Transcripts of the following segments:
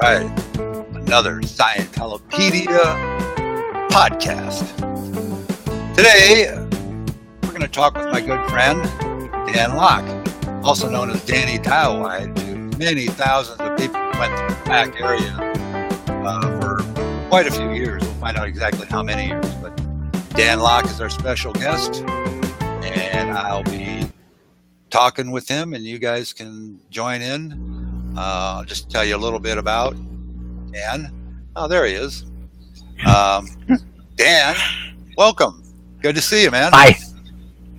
right, another Scientolopedia podcast. Today, we're going to talk with my good friend, Dan Locke, also known as Danny Dialwide, to many thousands of people who went through the back area for quite a few years. We'll find out exactly how many years, but Dan Locke is our special guest, and I'll be talking with him, and you guys can join in. I'll just tell you a little bit about Dan. Oh, there he is. Dan, welcome. Good to see you, man. Hi.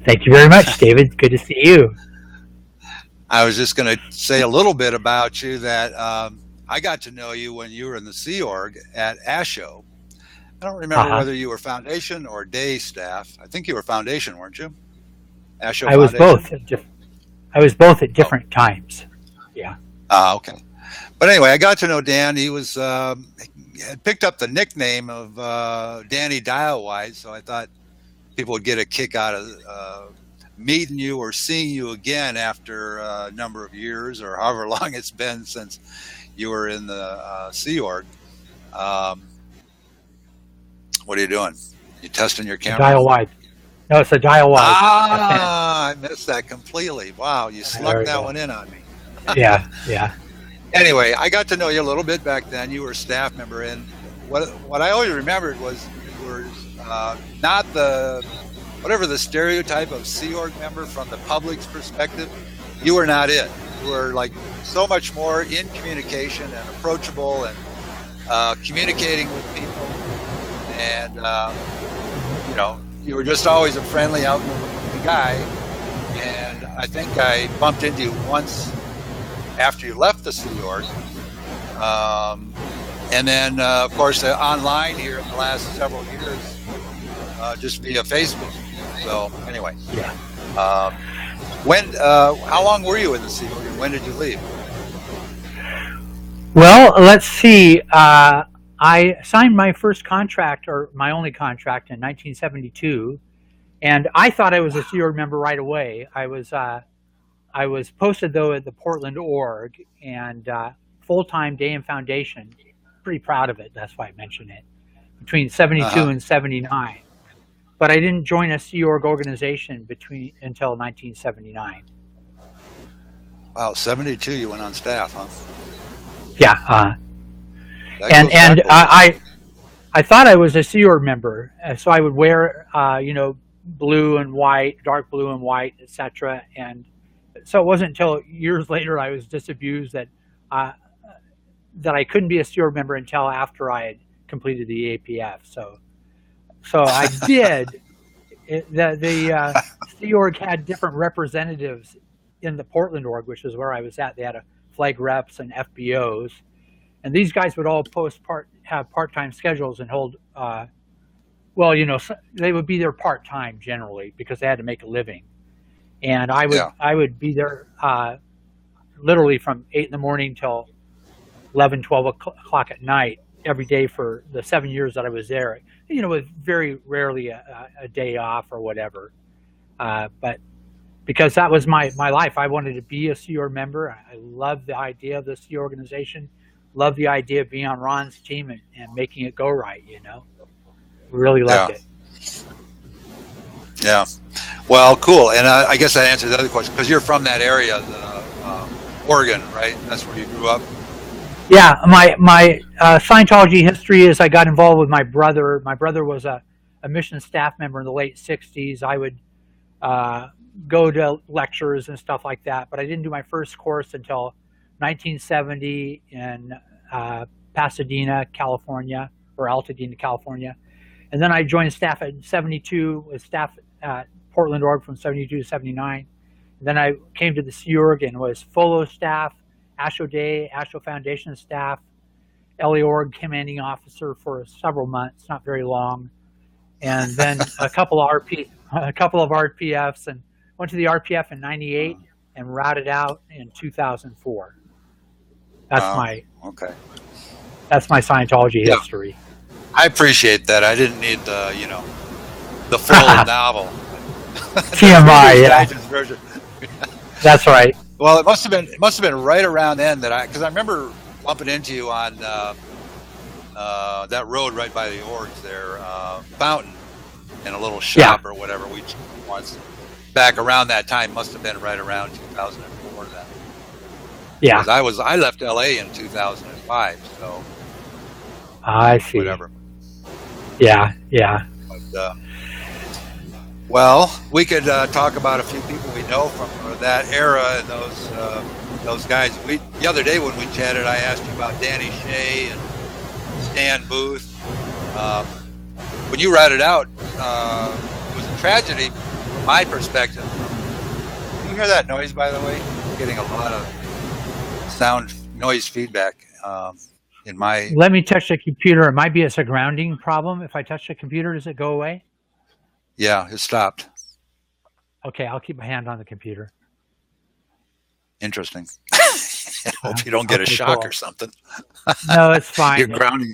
Thank you very much, David. Good to see you. I was just going to say a little bit about you that I got to know you when you were in the Sea Org at ASHO. I don't remember whether you were foundation or day staff. I think you were foundation, weren't you? ASHO I was both. I was both at different times. Yeah. Okay. But anyway, I got to know Dan. He was had picked up the nickname of Danny Dialwide, so I thought people would get a kick out of meeting you or seeing you again after a number of years or however long it's been since you were in the Sea Org. What are you doing? You testing your camera? Dial wide. No, it's a dial wide. I missed that completely. Wow, you snuck that one in on me. Yeah. Anyway, I got to know you a little bit back then. You were a staff member, and what I always remembered was you were not the whatever the stereotype of Sea Org member from the public's perspective. You were not it. You were like so much more in communication and approachable and communicating with people, and you were just always a friendly, outgoing guy. And I think I bumped into you once after you left the Sea Org, and then of course online here in the last several years, just via Facebook. So anyway, how long were you in the Sea Org, and when did you leave? Well, let's see. I signed my first contract, or my only contract, in 1972, and I thought I was a Sea Org member right away. I was posted, though, at the Portland org, and full-time day in foundation. Pretty proud of it. That's why I mention it. Between 72 and 79. But I didn't join a Sea Org organization until 1979. Wow, 72 you went on staff, huh? Yeah. I thought I was a Sea Org member, so I would wear, blue and white, dark blue and white, etc. And so it wasn't until years later I was disabused that I couldn't be a Sea Org member until after I had completed the APF. So I did. The Sea Org had different representatives in the Portland org, which is where I was at. They had flag reps and FBOs, and these guys would all have part-time schedules and hold. They would be there part-time generally because they had to make a living. And I would be there literally from 8 in the morning till 11, 12 o'clock at night every day for the 7 years that I was there, with very rarely a day off or whatever. But because that was my life, I wanted to be a Sea Org member. I loved the idea of the Sea organization, loved the idea of being on Ron's team and making it go right, Really loved it. Yeah. Well, cool. And I guess that answers the other question, because you're from that area, Oregon, right? That's where you grew up? Yeah. My Scientology history is I got involved with my brother. My brother was a mission staff member in the late 60s. I would go to lectures and stuff like that, but I didn't do my first course until 1970 in Pasadena, California, or Altadena, California. And then I joined staff at 72, was staff at Portland org from 72 to 79. And then I came to the Sea Org and was FOLO staff, ASHO Day, ASHO Foundation staff, LA org commanding officer for several months, not very long. And then a couple of RPFs, and went to the RPF in 98 and routed out in 2004. That's my Scientology history. I appreciate that. I didn't need the full novel. TMI, yeah. Version. That's right. Well, it must have been right around then because I remember bumping into you on that road right by the orgs there, Fountain, in a little shop or whatever. We once back around that time, must have been right around 2004 then. Yeah. Because I left LA in 2005, so I see. whatever. Yeah, yeah. But, well, we could talk about a few people we know from that era and those guys. The other day when we chatted, I asked you about Danny Shea and Stan Booth. When you read it out, it was a tragedy from my perspective. Can you hear that noise, by the way? I'm getting a lot of sound noise feedback in my... Let me touch the computer. It might be it's a grounding problem. If I touch the computer, does it go away? Yeah, it stopped. Okay, I'll keep my hand on the computer. Interesting. I hope you don't get a shock or something. No, it's fine. You're grounding.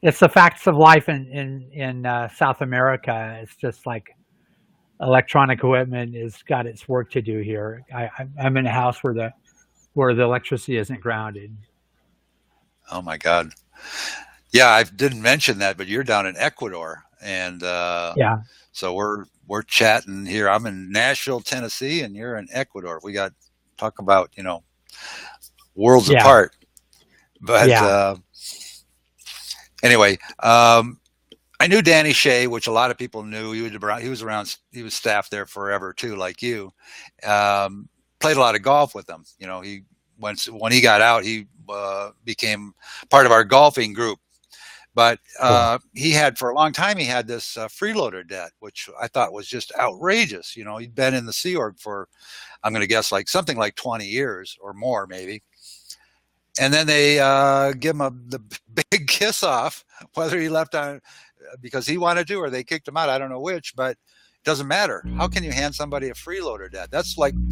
It's the facts of life in South America. It's just like electronic equipment has got its work to do here. I'm in a house where the electricity isn't grounded. Oh my God. Yeah, I didn't mention that, but you're down in Ecuador, and so we're chatting here. I'm in Nashville, Tennessee, and you're in Ecuador. We got talk about worlds apart. But anyway, I knew Danny Shea, which a lot of people knew. He was staff there forever too, like you. Played a lot of golf with him. When he got out, he became part of our golfing group. But he had, for a long time, he had this freeloader debt, which I thought was just outrageous. He'd been in the Sea Org for, I'm going to guess, something like 20 years or more, maybe. And then they give him the big kiss off, whether he left on because he wanted to or they kicked him out. I don't know which, but it doesn't matter. How can you hand somebody a freeloader debt? That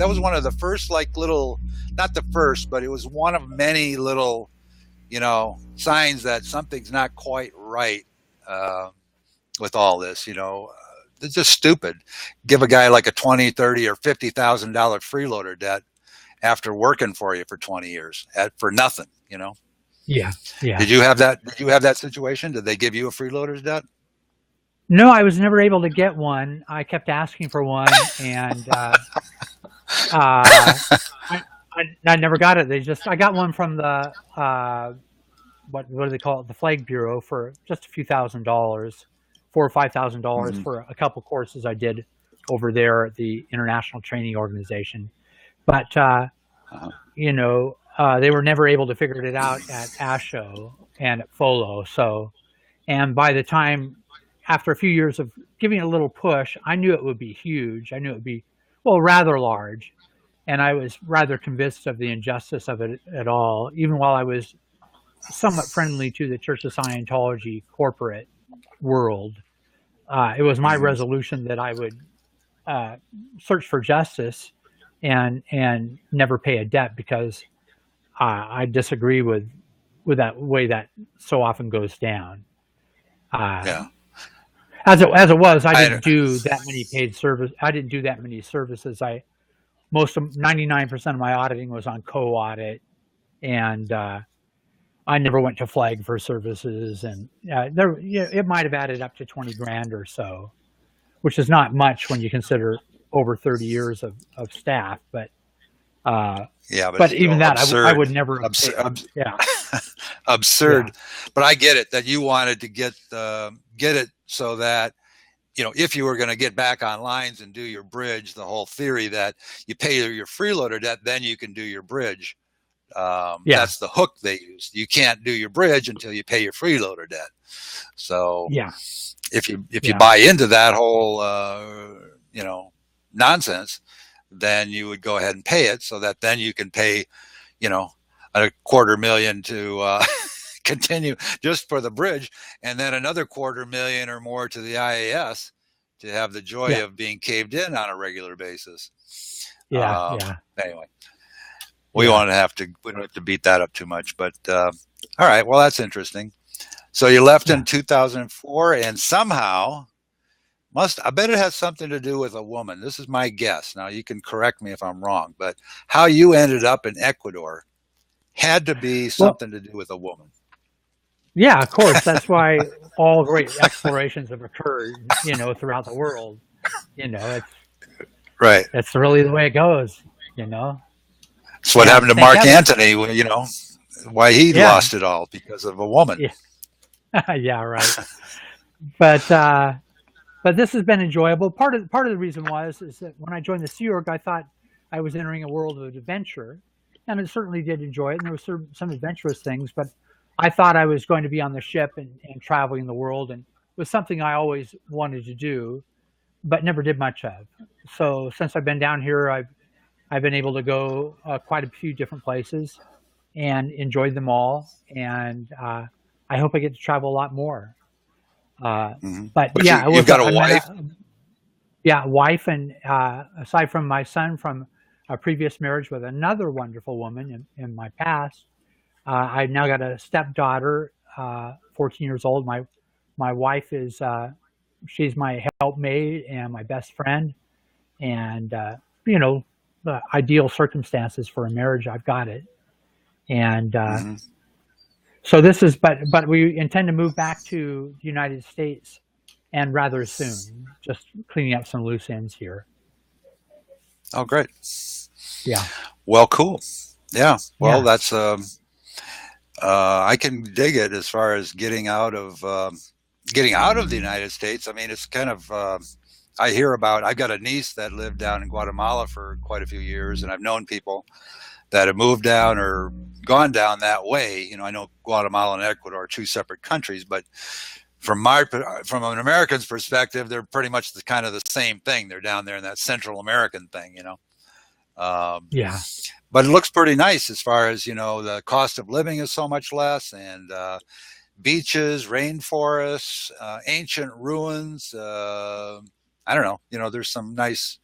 was one of the first not the first, but it was one of many little signs that something's not quite right with all this. It's just stupid. Give a guy like a $20,000, $30,000, or $50,000 freeloader debt after working for you for 20 years for nothing. Yeah. Did you have that situation? Did they give you a freeloader's debt? No, I was never able to get one. I kept asking for one, and I never got it. I got one from the what do they call it? The Flag Bureau for just a few $1,000s, $4,000 or $5,000 for a couple courses I did over there at the International Training Organization. But they were never able to figure it out at ASHO and at FOLO. And by the time, after a few years of giving it a little push, I knew it would be huge. I knew it would be, rather large. And I was rather convinced of the injustice of it at all, even while I was somewhat friendly to the Church of Scientology corporate world. It was my resolution that I would search for justice and never pay a debt, because I disagree with that way that so often goes down. As it was, I didn't do that many paid service. I didn't do that many services. 99% of my auditing was on co-audit, and I never went to flag for services. And it might have added up to $20,000 or so, which is not much when you consider over 30 years of staff. But even that, I would never. Absurd. Absurd. But I get it that you wanted to get it so that if you were going to get back on lines and do your bridge, the whole theory that you pay your freeloader debt, then you can do your bridge. That's the hook they use. You can't do your bridge until you pay your freeloader debt. So if you buy into that whole nonsense, then you would go ahead and pay it, so that then you can pay $250,000 to continue just for the bridge, and then another $250,000 or more to the IAS to have the joy of being caved in on a regular basis. Anyway, we don't have to beat that up too much, but all right. Well, that's interesting. So you left in 2004, and somehow I bet it has something to do with a woman. This is my guess. Now you can correct me if I'm wrong, but how you ended up in Ecuador, had to be Well, something to do with a woman. yeah, of course. That's why all great explorations have occurred, throughout the world. It's Right. that's really the way it goes. You know, It's what and happened to thank Mark heaven. Antony, why he Yeah, lost it all because of a woman. yeah, yeah, right. But this has been enjoyable. Part of the reason is that when I joined the Sea Org, I thought I was entering a world of adventure, and I certainly did enjoy it. And there were some adventurous things, but I thought I was going to be on the ship and traveling the world, and it was something I always wanted to do, but never did much of. So since I've been down here, I've been able to go quite a few different places and enjoyed them all, and I hope I get to travel a lot more. But But yeah, you've got a I met wife. a wife, and aside from my son from a previous marriage with another wonderful woman in my past, I've now got a stepdaughter, 14 years old. My wife is she's my helpmate and my best friend, and the ideal circumstances for a marriage. I've got it, and Hmm. so this is, but we intend to move back to the United States, and rather soon. Just cleaning up some loose ends here. Oh, great. Yeah, Well, cool. Yeah. Well, yeah, that's I can dig it as far as getting out of the United States. I mean, it's kind of I hear about. I've got a niece that lived down in Guatemala for quite a few years, and I've known people that have moved down or gone down that way. I know Guatemala and Ecuador are two separate countries, but from an American's perspective, they're pretty much kind of the same thing. They're down there in that Central American thing. Um, yeah, but it looks pretty nice as far as the cost of living is so much less, and beaches, rainforests, ancient ruins. I don't know. There's some nice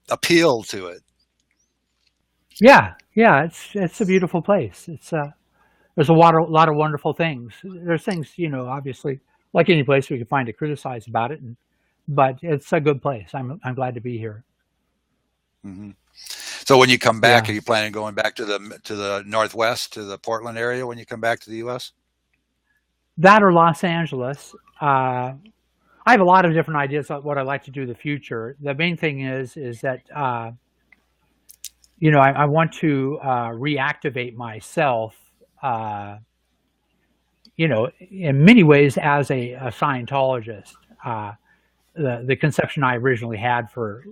appeal to it. yeah, yeah. It's a beautiful place. There's a lot of wonderful things. There's things, obviously, like any place we can find to criticize about it, but it's a good place. I'm glad to be here. Hmm. So when you come back, Yeah, are you planning on going back to the Northwest, to the Portland area when you come back to the U.S.? that or Los Angeles. I have a lot of different ideas about what I'd like to do in the future. The main thing is that I want to reactivate myself. Uh, in many ways as a Scientologist. The conception I originally had for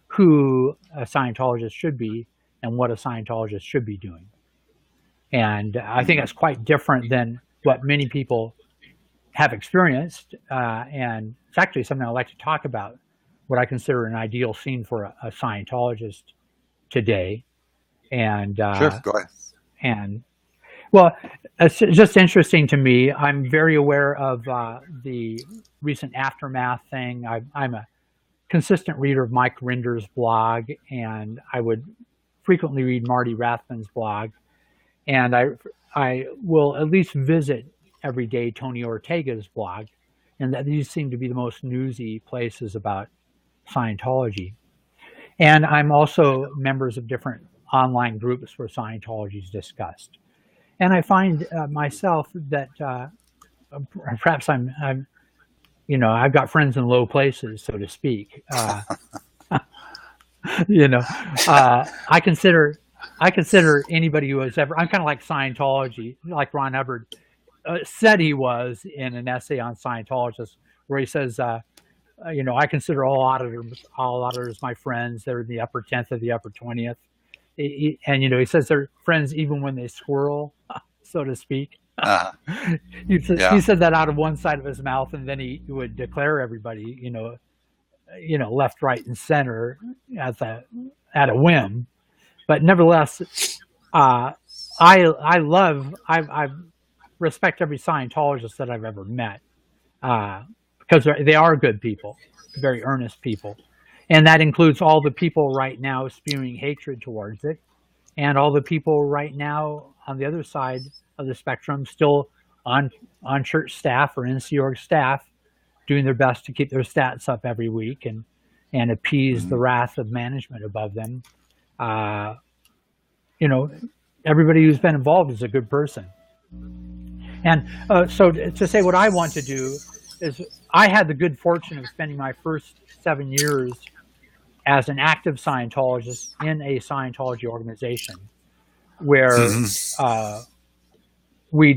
who a Scientologist should be and what a Scientologist should be doing. And I think Hmm. that's quite different than what many people have experienced. And it's actually something I'd like to talk about, what I consider an ideal scene for a Scientologist today. And, Sure, go ahead. and well, it's just interesting to me. I'm very aware of the recent aftermath thing. I'm a consistent reader of Mike Rinder's blog, and I would frequently read Marty Rathman's blog. And I will at least visit every day Tony Ortega's blog, and that these seem to be the most newsy places about Scientology. And I'm also members of different online groups where Scientology is discussed. And I find myself that perhaps I've got friends in low places, so to speak. You know, I consider anybody who has ever. I'm kind of like Scientology, like Ron Hubbard said he was in an essay on Scientologists, where he says, I consider all auditors my friends. They're in the upper 10th or the upper 20th. And he says they're friends even when they squirrel, so to speak. Uh, He yeah. said that out of one side of his mouth, and then he would declare everybody, left, right, and center at a whim. But nevertheless, I respect every Scientologist that I've ever met because they are good people, very earnest people. And that includes all the people right now spewing hatred towards it, and all the people right now on the other side of the spectrum still on church staff or Sea Org staff doing their best to keep their stats up every week and appease the Mhm. wrath of management above them. Uh, you know, everybody who's been involved is a good person. And so to say what I want to do is, I had the good fortune of spending my first 7 years as an active Scientologist in a Scientology organization where we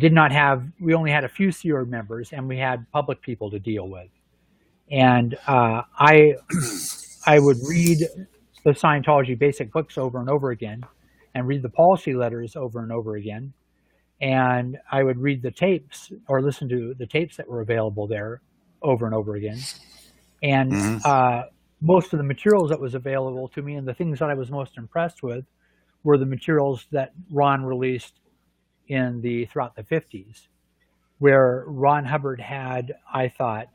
only had a few Sea Org members, and we had public people to deal with. And I would read the Scientology basic books over and over again, and read the policy letters over and over again. And I would read the tapes or listen to the tapes that were available there over and over again. And most of the materials that was available to me, and the things that I was most impressed with, were the materials that Ron released throughout the 50s, where Ron Hubbard had, I thought,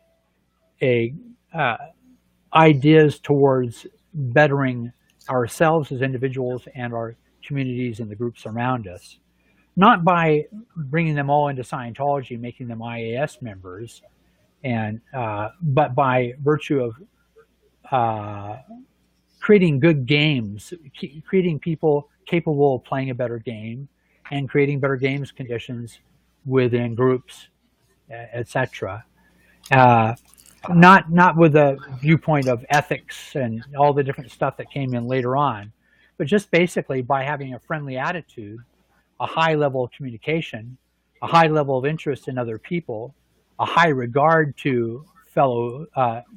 ideas towards bettering ourselves as individuals and our communities and the groups around us. Not by bringing them all into Scientology, making them IAS members, but by virtue of creating good games, creating people capable of playing a better game, and creating better games conditions within groups, etc. Not with a viewpoint of ethics and all the different stuff that came in later on, but just basically by having a friendly attitude, a high level of communication, a high level of interest in other people, a high regard to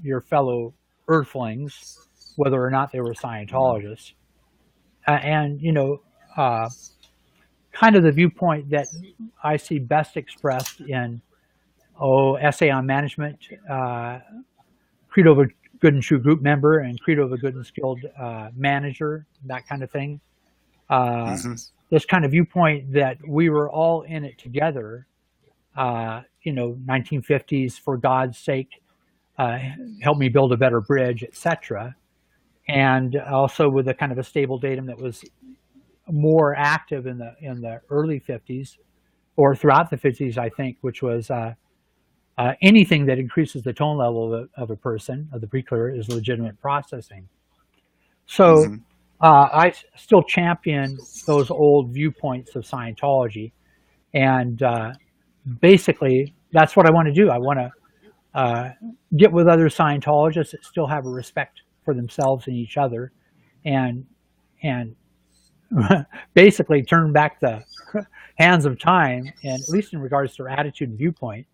your fellow Earthlings, whether or not they were Scientologists, and kind of the viewpoint that I see best expressed in Essay on Management, Credo of a Good and True Group Member, and Credo of a Good and Skilled Manager, that kind of thing. This kind of viewpoint that we were all in it together, 1950s, for God's sake, help me build a better bridge, etc. And also with a kind of a stable datum that was more active in the early 50s, or throughout the 50s, I think, which was anything that increases the tone level of a person, of the preclear, is legitimate processing. So I still champion those old viewpoints of Scientology, and basically that's what I want to do. I want to get with other Scientologists that still have a respect for themselves and each other, and basically turn back the hands of time, and at least in regards to their attitude and viewpoint,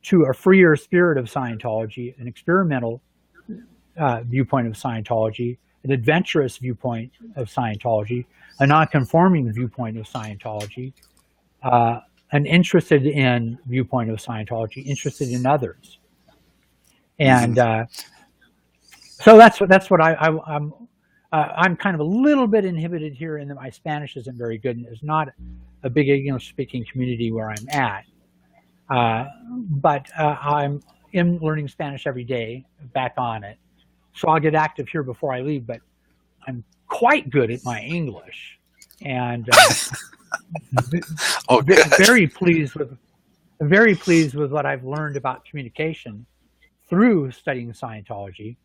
to a freer spirit of Scientology, an experimental viewpoint of Scientology, an adventurous viewpoint of Scientology, a non-conforming viewpoint of Scientology, an interested in viewpoint of Scientology, interested in others. And so that's what I'm kind of a little bit inhibited here in that my Spanish isn't very good, and there's not a big English-speaking community where I'm at. But I'm learning Spanish every day, back on it. So I'll get active here before I leave, but I'm quite good at my English. And very pleased with what I've learned about communication through studying Scientology.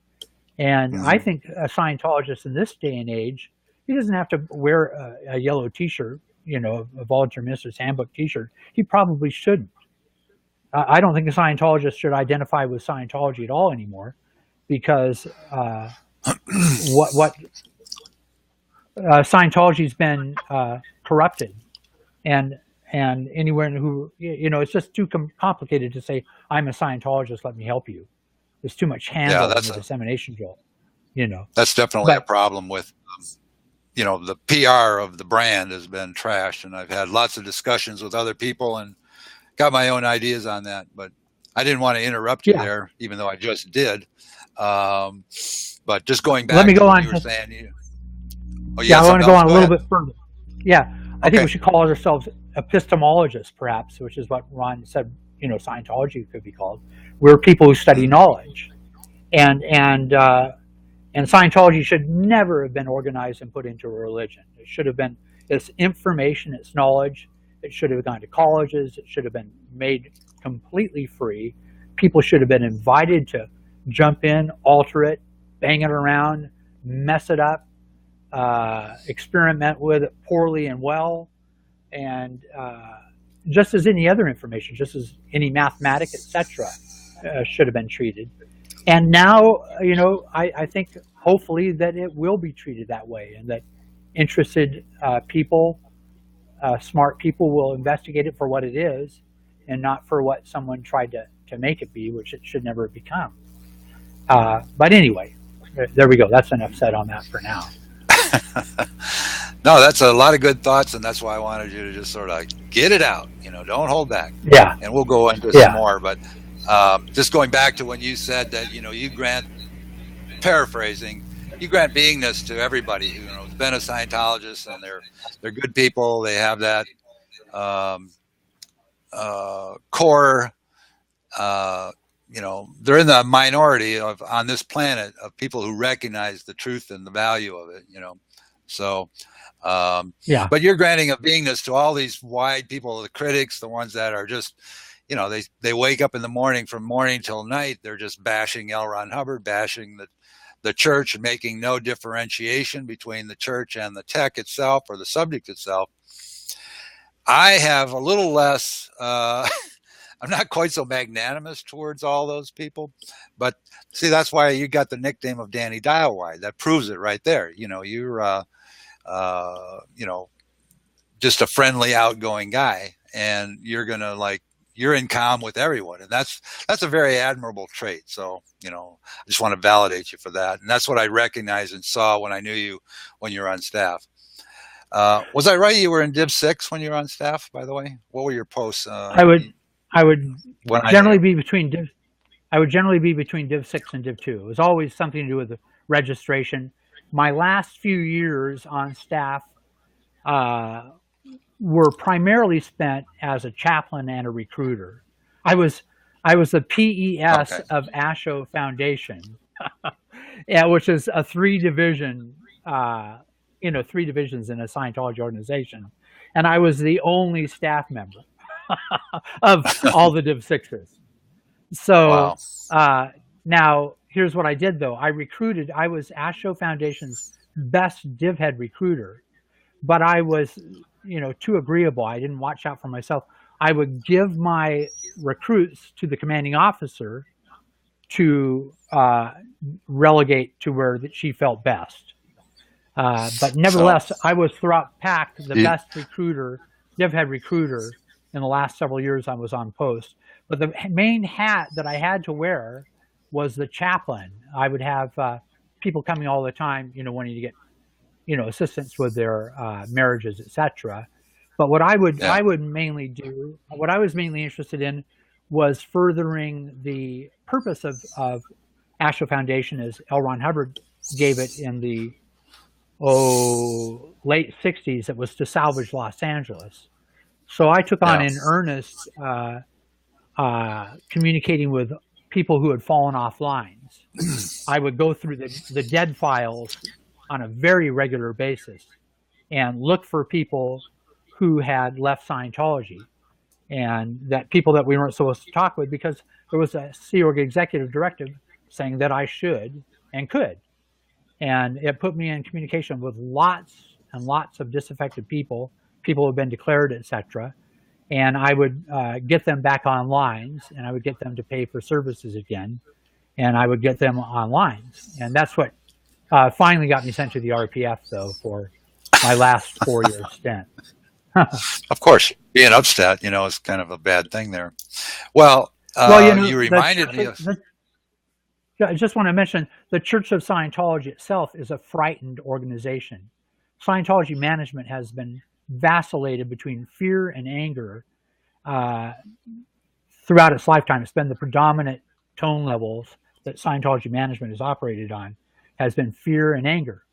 And I think a Scientologist in this day and age, he doesn't have to wear a yellow T-shirt, a Volunteer Minister's Handbook T-shirt. He probably shouldn't. I don't think a Scientologist should identify with Scientology at all anymore, because Scientology's been corrupted, and anyone who it's just too complicated to say, I'm a Scientologist, let me help you. There's too much handle in the dissemination jolt. That's definitely a problem with the PR of the brand has been trashed, and I've had lots of discussions with other people and got my own ideas on that, but I didn't want to interrupt you there, even though I just did. But just going back, let me go on. You were saying, I want to go on a little bit further. I think we should call ourselves epistemologists, perhaps, which is what Ron said. Scientology could be called. We're people who study knowledge, and Scientology should never have been organized and put into a religion. It should have been it's information, it's knowledge. It should have gone to colleges. It should have been made completely free. People should have been invited to jump in, alter it, bang it around, mess it up, experiment with it poorly and well, and just as any other information, just as any mathematic, etc., should have been treated. And now, I think hopefully that it will be treated that way, and that interested people, smart people, will investigate it for what it is, and not for what someone tried to make it be, which it should never have become. But anyway, there we go. That's enough said on that for now. No, that's a lot of good thoughts, and that's why I wanted you to just sort of get it out. Don't hold back. Yeah. And we'll go into some more, but just going back to when you said that, you grant, paraphrasing, you grant beingness to everybody who's been a Scientologist, and they're good people. They have that core. They're in the minority on this planet of people who recognize the truth and the value of it. So. Yeah. But you're granting a beingness to all these wide people, the critics, the ones that are just, they wake up in the morning, from morning till night, they're just bashing L. Ron Hubbard, bashing the church, and making no differentiation between the church and the tech itself or the subject itself. I have a little less, I'm not quite so magnanimous towards all those people, but see, that's why you got the nickname of Danny Dial-Wide. That proves it right there. You're, just a friendly, outgoing guy, and you're in calm with everyone, and that's a very admirable trait. So I just want to validate you for that, and that's what I recognized and saw when I knew you when you were on staff. Was I right? You were in Div 6 when you were on staff, by the way. What were your posts? I would generally be between Div 6 and Div 2. It was always something to do with the registration. My last few years on staff were primarily spent as a chaplain and a recruiter. I was the PES of ASHO Foundation, which is a three divisions in a Scientology organization, and I was the only staff member of all the Div 6s. So now here's what I did, though. I was ASHO Foundation's best div head recruiter, but I was, too agreeable. I didn't watch out for myself. I would give my recruits to the commanding officer to relegate to where that she felt best. But nevertheless, I was throughout PAC the best recruiter, div head recruiter, in the last several years I was on post. But the main hat that I had to wear was the chaplain. I would have people coming all the time, wanting to get, assistance with their marriages, etc. But what I would mainly do, what I was mainly interested in, was furthering the purpose of ASHO Foundation as L. Ron Hubbard gave it in the late 60s. It was to salvage Los Angeles. So I took on in earnest communicating with people who had fallen off lines. I would go through the dead files on a very regular basis and look for people who had left Scientology, and that people that we weren't supposed to talk with, because there was a Sea Org executive directive saying that I should and could. And it put me in communication with lots and lots of disaffected people who have been declared, etc. And I would get them back on lines, and I would get them to pay for services again, and I would get them on lines. And that's what finally got me sent to the RPF, though, for my last 4-year stint. Of course, being upset, is kind of a bad thing there. Well, you reminded me of... I just want to mention the Church of Scientology itself is a frightened organization. Scientology management has been vacillated between fear and anger throughout its lifetime. It's been the predominant tone levels that Scientology management has operated on, has been fear and anger.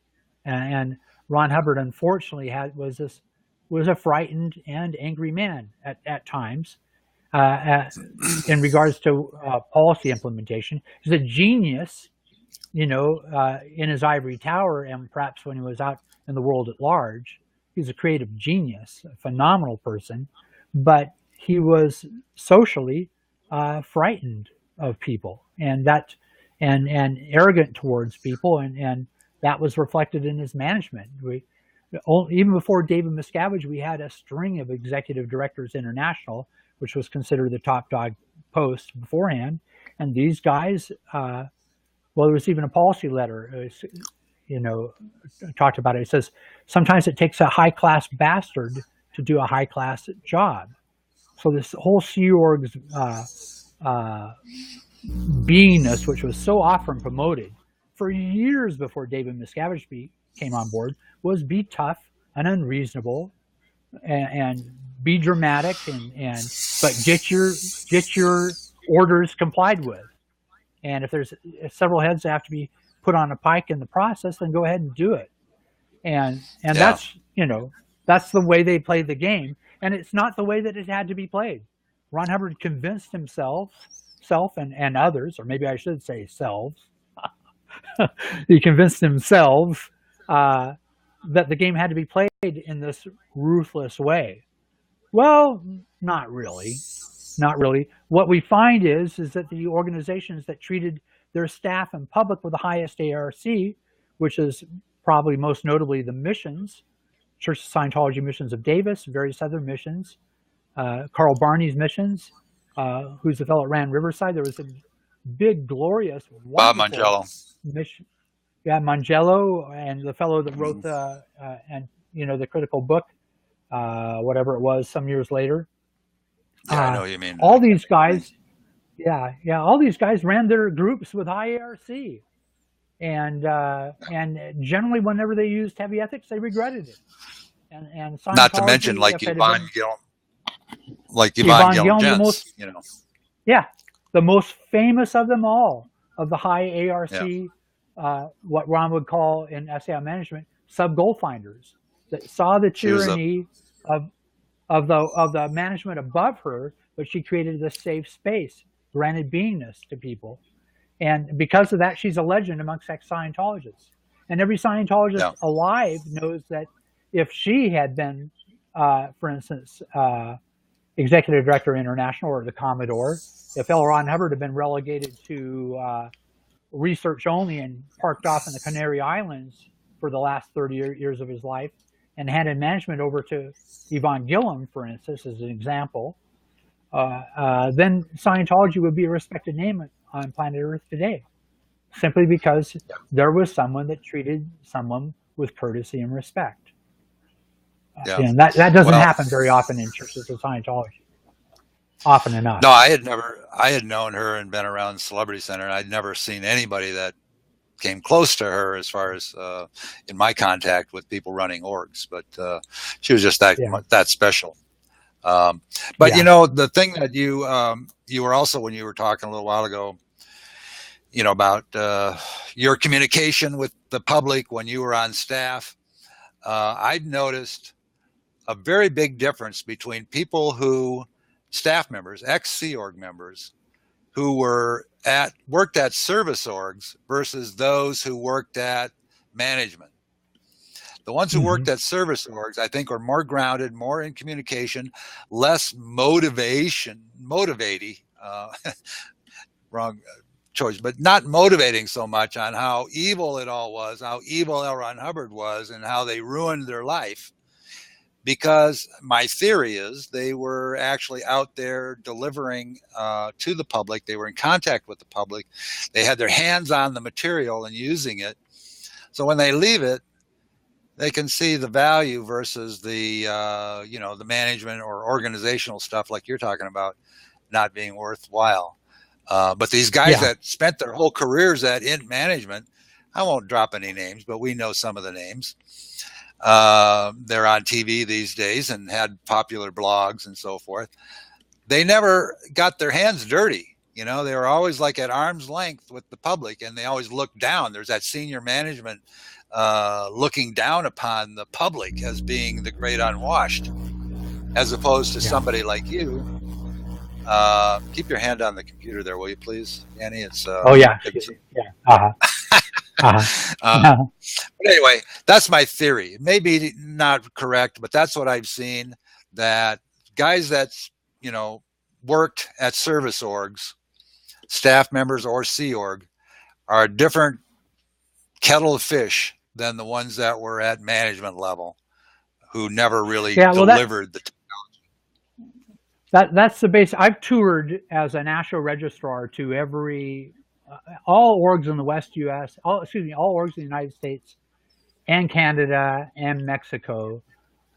And Ron Hubbard, unfortunately, was a frightened and angry man at times in regards to policy implementation. He's a genius, in his ivory tower, and perhaps when he was out in the world at large. He's a creative genius, a phenomenal person, but he was socially frightened of people, and arrogant towards people, and that was reflected in his management. even before David Miscavige, we had a string of executive directors international, which was considered the top dog post beforehand. And these guys, well, there was even a policy letter, talked about it. It says, sometimes it takes a high-class bastard to do a high-class job. So this whole Sea Org's beingness, which was so often promoted for years before David Miscavige came on board, was be tough and unreasonable and be dramatic but get your orders complied with. And if several heads have to be put on a pike in the process, then go ahead and do it. And that's the way they played the game. And it's not the way that it had to be played. Ron Hubbard convinced himself and others, or maybe I should say selves, he convinced himself that the game had to be played in this ruthless way. Well, not really. Not really. What we find is that the organizations that treated their staff and public with the highest ARC, which is probably most notably the missions, Church of Scientology Missions of Davis, various other missions, Carl Barney's missions, who's the fellow that ran Riverside. There was a big, glorious, Bob Mangello mission. Yeah, Mangello, and the fellow that wrote the critical book, whatever it was, some years later. Yeah, I know what you mean. All these guys, all these guys ran their groups with high ARC, and generally, whenever they used heavy ethics, they regretted it. And not to mention like Yvonne Gillen, Yeah, the most famous of them all, of the high ARC, what Ron would call in SAI management sub-goal finders, that saw the tyranny of the management above her, but she created this safe space, granted beingness to people. And because of that, she's a legend amongst ex-Scientologists. And every Scientologist alive knows that if she had been, for instance, Executive Director International or the Commodore, if L. Ron Hubbard had been relegated to research only and parked off in the Canary Islands for the last 30 years of his life and handed management over to Yvonne Gillen, for instance, as an example, then Scientology would be a respected name on planet Earth today, simply because there was someone that treated someone with courtesy and respect. And that doesn't happen very often in churches of Scientology. Often enough. No, I had known her and been around Celebrity Center, and I'd never seen anybody that came close to her as far as in my contact with people running orgs. But she was just that special. But the thing that you were also, when you were talking a little while ago, about your communication with the public when you were on staff, I'd noticed a very big difference between staff members, ex-Sea Org members, who worked at service orgs versus those who worked at management. The ones who worked at service orgs, I think, are more grounded, more in communication, less motivating, wrong choice, but not motivating so much on how evil it all was, how evil L. Ron Hubbard was, and how they ruined their life. Because my theory is they were actually out there delivering to the public. They were in contact with the public. They had their hands on the material and using it. So when they leave it, they can see the value versus the management or organizational stuff like you're talking about not being worthwhile. But these guys that spent their whole careers in management, I won't drop any names, but we know some of the names. They're on TV these days and had popular blogs and so forth. They never got their hands dirty. They were always like at arm's length with the public, and they always looked down. There's that senior management looking down upon the public as being the great unwashed, as opposed to somebody like you. Keep your hand on the computer there, will you please, Manny? It's but anyway, that's my theory. Maybe not correct, but that's what I've seen, that guys that, worked at service orgs, staff members or Sea Org, are a different kettle of fish than the ones that were at management level, who never really Yeah, well, delivered the. that's the base. I've toured as a national registrar to all orgs in the West U.S., all orgs in the United States and Canada and Mexico,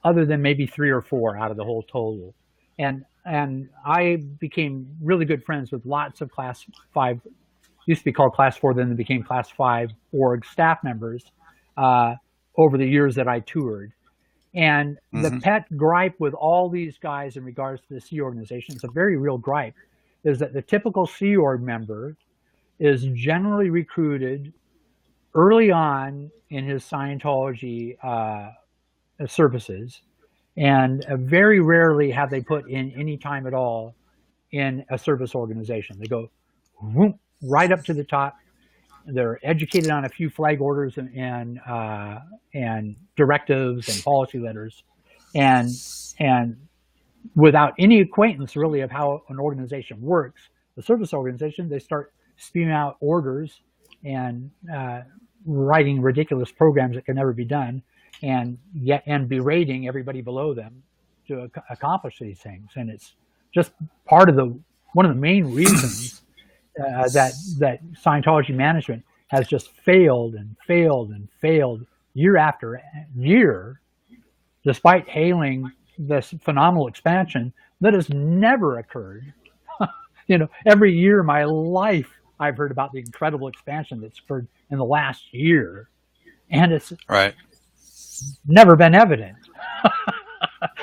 other than maybe 3 or 4 out of the whole total. And I became really good friends with lots of Class 5, used to be called Class 4, then it became Class 5 org staff members over the years that I toured. And the pet gripe with all these guys in regards to the Sea Organization, it's a very real gripe, is that the typical Sea Org member is generally recruited early on in his Scientology services, and very rarely have they put in any time at all in a service organization. They go whoop, right up to the top. They're educated on a few flag orders and directives and policy letters, and without any acquaintance really of how an organization works. The service organization, they start spewing out orders and writing ridiculous programs that can never be done, and berating everybody below them to accomplish these things. And it's just one of the main reasons that Scientology management has just failed and failed and failed year after year, despite hailing this phenomenal expansion that has never occurred. Every year of my life, I've heard about the incredible expansion that's occurred in the last year, and it's never been evident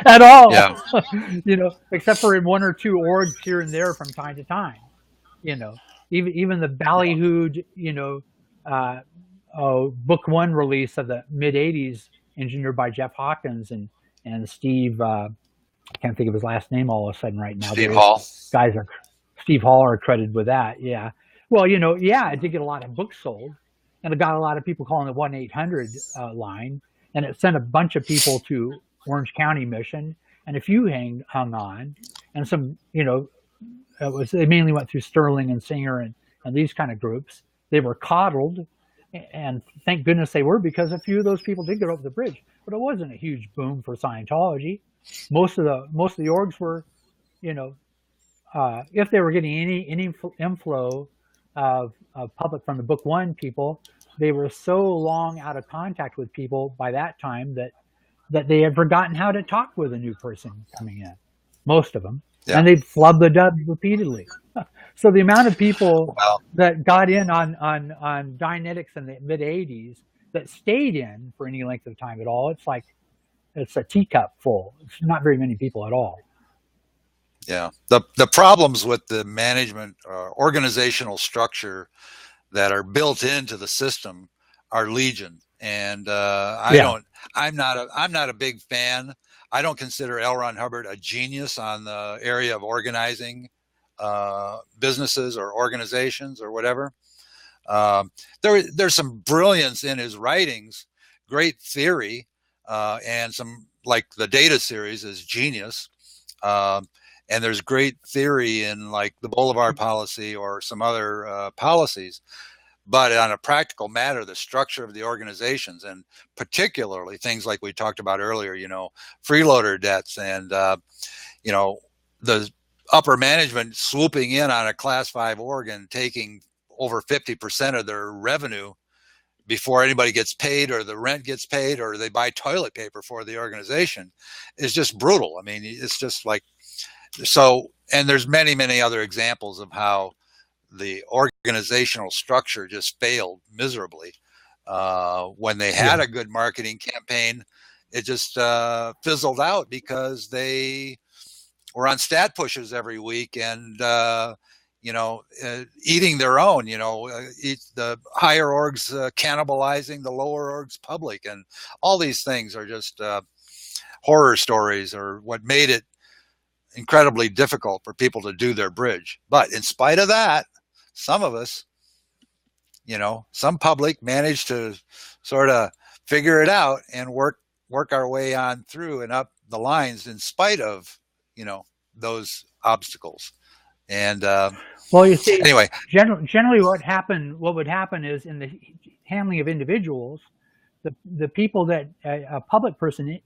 at all. Yeah. Except for in 1 or 2 orgs here and there from time to time. Even the ballyhooed, book 1 release of the mid '80s, engineered by Jeff Hawkins and Steve. I can't think of his last name all of a sudden right now. Steve Hall. Steve Hall are credited with that. Yeah. Well, it did get a lot of books sold, and it got a lot of people calling the 1-800 line, and it sent a bunch of people to Orange County Mission, and a few hung on, and some, they mainly went through Sterling and Singer and these kind of groups. They were coddled, and thank goodness they were, because a few of those people did get over the bridge. But it wasn't a huge boom for Scientology. Most of the orgs were, if they were getting any inflow of public from the Book 1 people, they were so long out of contact with people by that time that they had forgotten how to talk with a new person coming in. Most of them. Yeah. And they'd flub the dub repeatedly. So the amount of people that got in on Dianetics in the mid '80s that stayed in for any length of time at all, it's a teacup full. It's not very many people at all. Yeah. The problems with the management organizational structure that are built into the system are legion. And I'm not a big fan. I don't consider L. Ron Hubbard a genius on the area of organizing businesses or organizations or whatever. There's some brilliance in his writings, great theory, and some, like the data series is genius. And there's great theory in like the Boulevard policy or some other policies. But on a practical matter, the structure of the organizations, and particularly things like we talked about earlier, freeloader debts and, the upper management swooping in on a Class 5 org and taking over 50% of their revenue before anybody gets paid or the rent gets paid or they buy toilet paper for the organization is just brutal. I mean, it's just like, so, and there's many, many other examples of how the organizational structure just failed miserably. When they had a good marketing campaign, it just fizzled out because they were on stat pushes every week and, eating their own, the higher orgs cannibalizing the lower orgs public, and all these things are just horror stories, or what made it incredibly difficult for people to do their bridge. But in spite of that, some of us, some public managed to sort of figure it out and work our way on through and up the lines in spite of, those obstacles. And well, you see, anyway, generally what would happen is in the handling of individuals, the people that a public person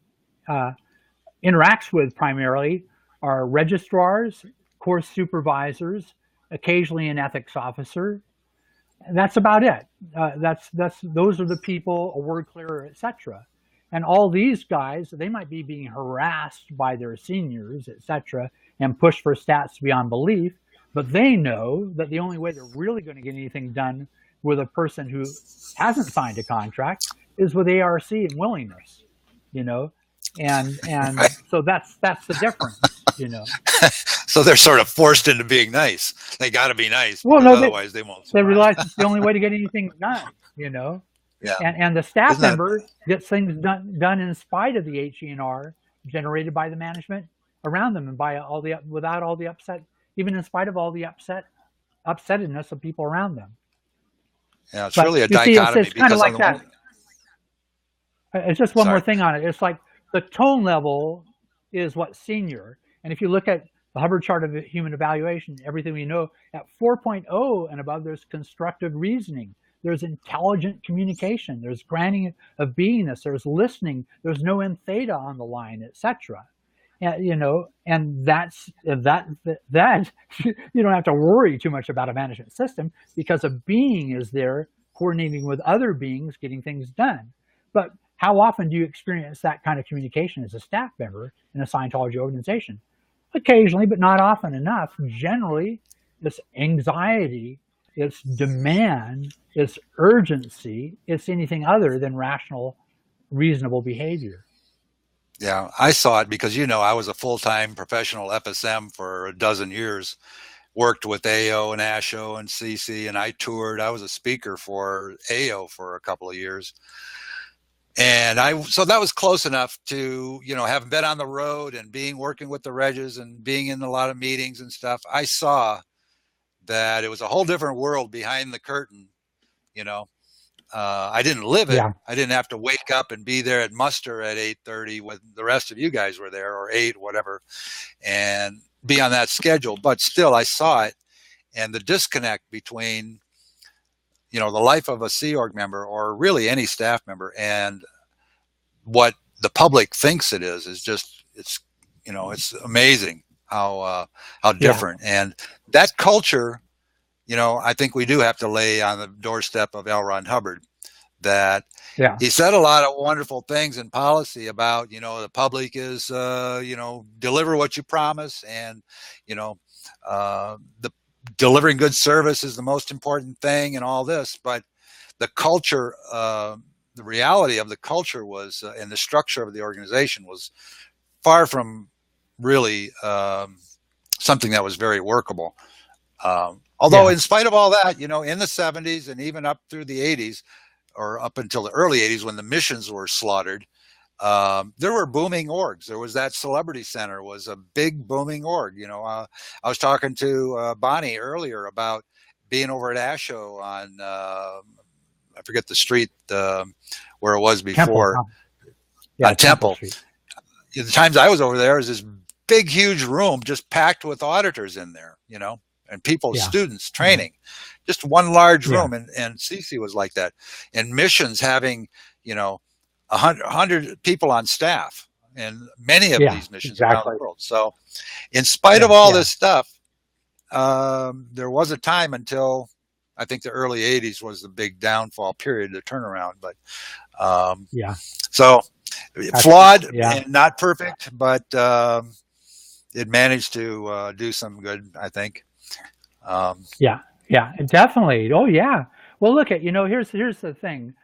interacts with primarily are registrars, course supervisors, occasionally an ethics officer. That's about it. Those are the people, a word clearer, etc. And all these guys, they might be being harassed by their seniors, etc., and pushed for stats beyond belief, but they know that the only way they're really going to get anything done with a person who hasn't signed a contract is with ARC and willingness, and Right. so that's the difference, So they're sort of forced into being nice. They got to be nice Well, because no, otherwise they won't they survive. realize it's the only way to get anything done, Yeah. and the staff Isn't that member gets things done in spite of the HENR generated by the management around them and by without all the upset, even in spite of all the upsettedness of people around them. Yeah, it's But really a you see, dichotomy it's kind of because like on the that. It's just one more Sorry. thing on it. It's like the tone level is what's senior. And if you look at the Hubbard chart of human evaluation, everything we know, at 4.0 and above, there's constructive reasoning. There's intelligent communication. There's granting of beingness. There's listening. There's no end theta on the line, etc. And that's that you don't have to worry too much about a management system because a being is there coordinating with other beings, getting things done. But how often do you experience that kind of communication as a staff member in a Scientology organization? Occasionally, but not often enough. Generally, it's anxiety, it's demand, it's urgency, it's anything other than rational, reasonable behavior. Yeah, I saw it because, I was a full-time professional FSM for a dozen years, worked with AO and ASHO and CC, and I toured. I was a speaker for AO for a couple of years. And so that was close enough to, having been on the road and working with the regs and being in a lot of meetings and stuff. I saw that it was a whole different world behind the curtain. I didn't live it. Yeah. I didn't have to wake up and be there at muster at 8:30 when the rest of you guys were there, or 8, whatever, and be on that schedule. But still, I saw it, and the disconnect between the life of a Sea Org member, or really any staff member, and what the public thinks it is just, it's amazing how different. Yeah. And that culture, I think we do have to lay on the doorstep of L. Ron Hubbard, that he said a lot of wonderful things in policy about, the public is, deliver what you promise, and, the delivering good service is the most important thing and all this. But the culture, the reality of the culture was, and the structure of the organization was far from really something that was very workable. Although in spite of all that, in the 70s and even up through the 80s, or up until the early 80s when the missions were slaughtered, there were booming orgs. There was that Celebrity Center was a big booming org. I was talking to Bonnie earlier about being over at ASHO on, I forget the street where it was before. Temple. The times I was over there, was this big, huge room just packed with auditors in there, and people, students training, just one large room. And CC was like that. And missions having, 100 people on staff, and many of these missions around the world. So in spite of all this stuff, there was a time until I think the early 80s was the big downfall period, the turnaround. But so flawed and not perfect, but it managed to do some good, I think. Definitely. Oh yeah. Well, look at, here's the thing.